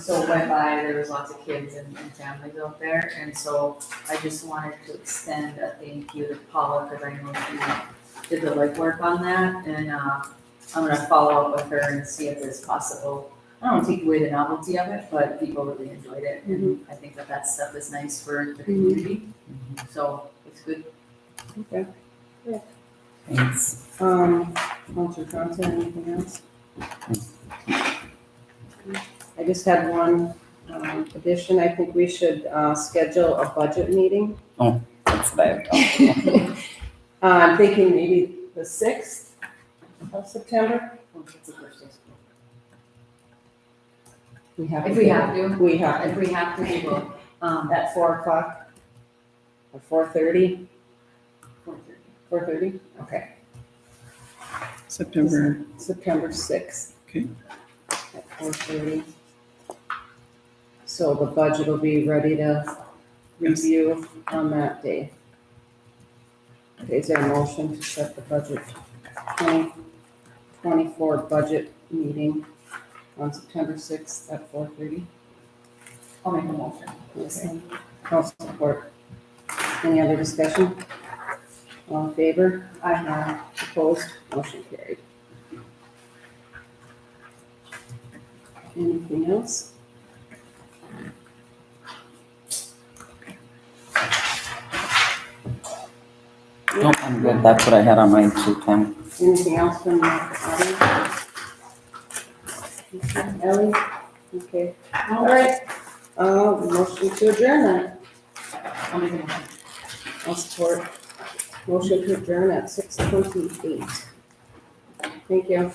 So it went by, there was lots of kids and families out there, and so I just wanted to extend a thank you to Paula, because I know she did the legwork on that, and, I'm gonna follow up with her and see if it's possible. I don't wanna take away the novelty of it, but people really enjoyed it, and I think that stuff is nice for the community, so it's good. Okay. Thanks. Counselor Thompson, anything else? I just had one, addition. I think we should, schedule a budget meeting. That's what I thought. I'm thinking maybe the 6th of September. It's a Thursday. We have. If we have to. We have If we have to, we will, at 4:00 or 4:30. 4:30. 4:30, okay. September, September 6th. Okay. At 4:30. So the budget will be ready to review on that day. Okay, is there a motion to set the budget 2024 budget meeting on September 6th at 4:30? I'll make a motion. Okay. I'll support. Any other discussion? All in favor? Aye. Opposed? Motion carried. Anything else? No, I'm good, that's what I had on mine too, Pam. Anything else from the audience? Okay, Ellie? Okay. All right. Motion to adjourn then. I'll make a motion. I'll support. Motion to adjourn at 6:28. Thank you.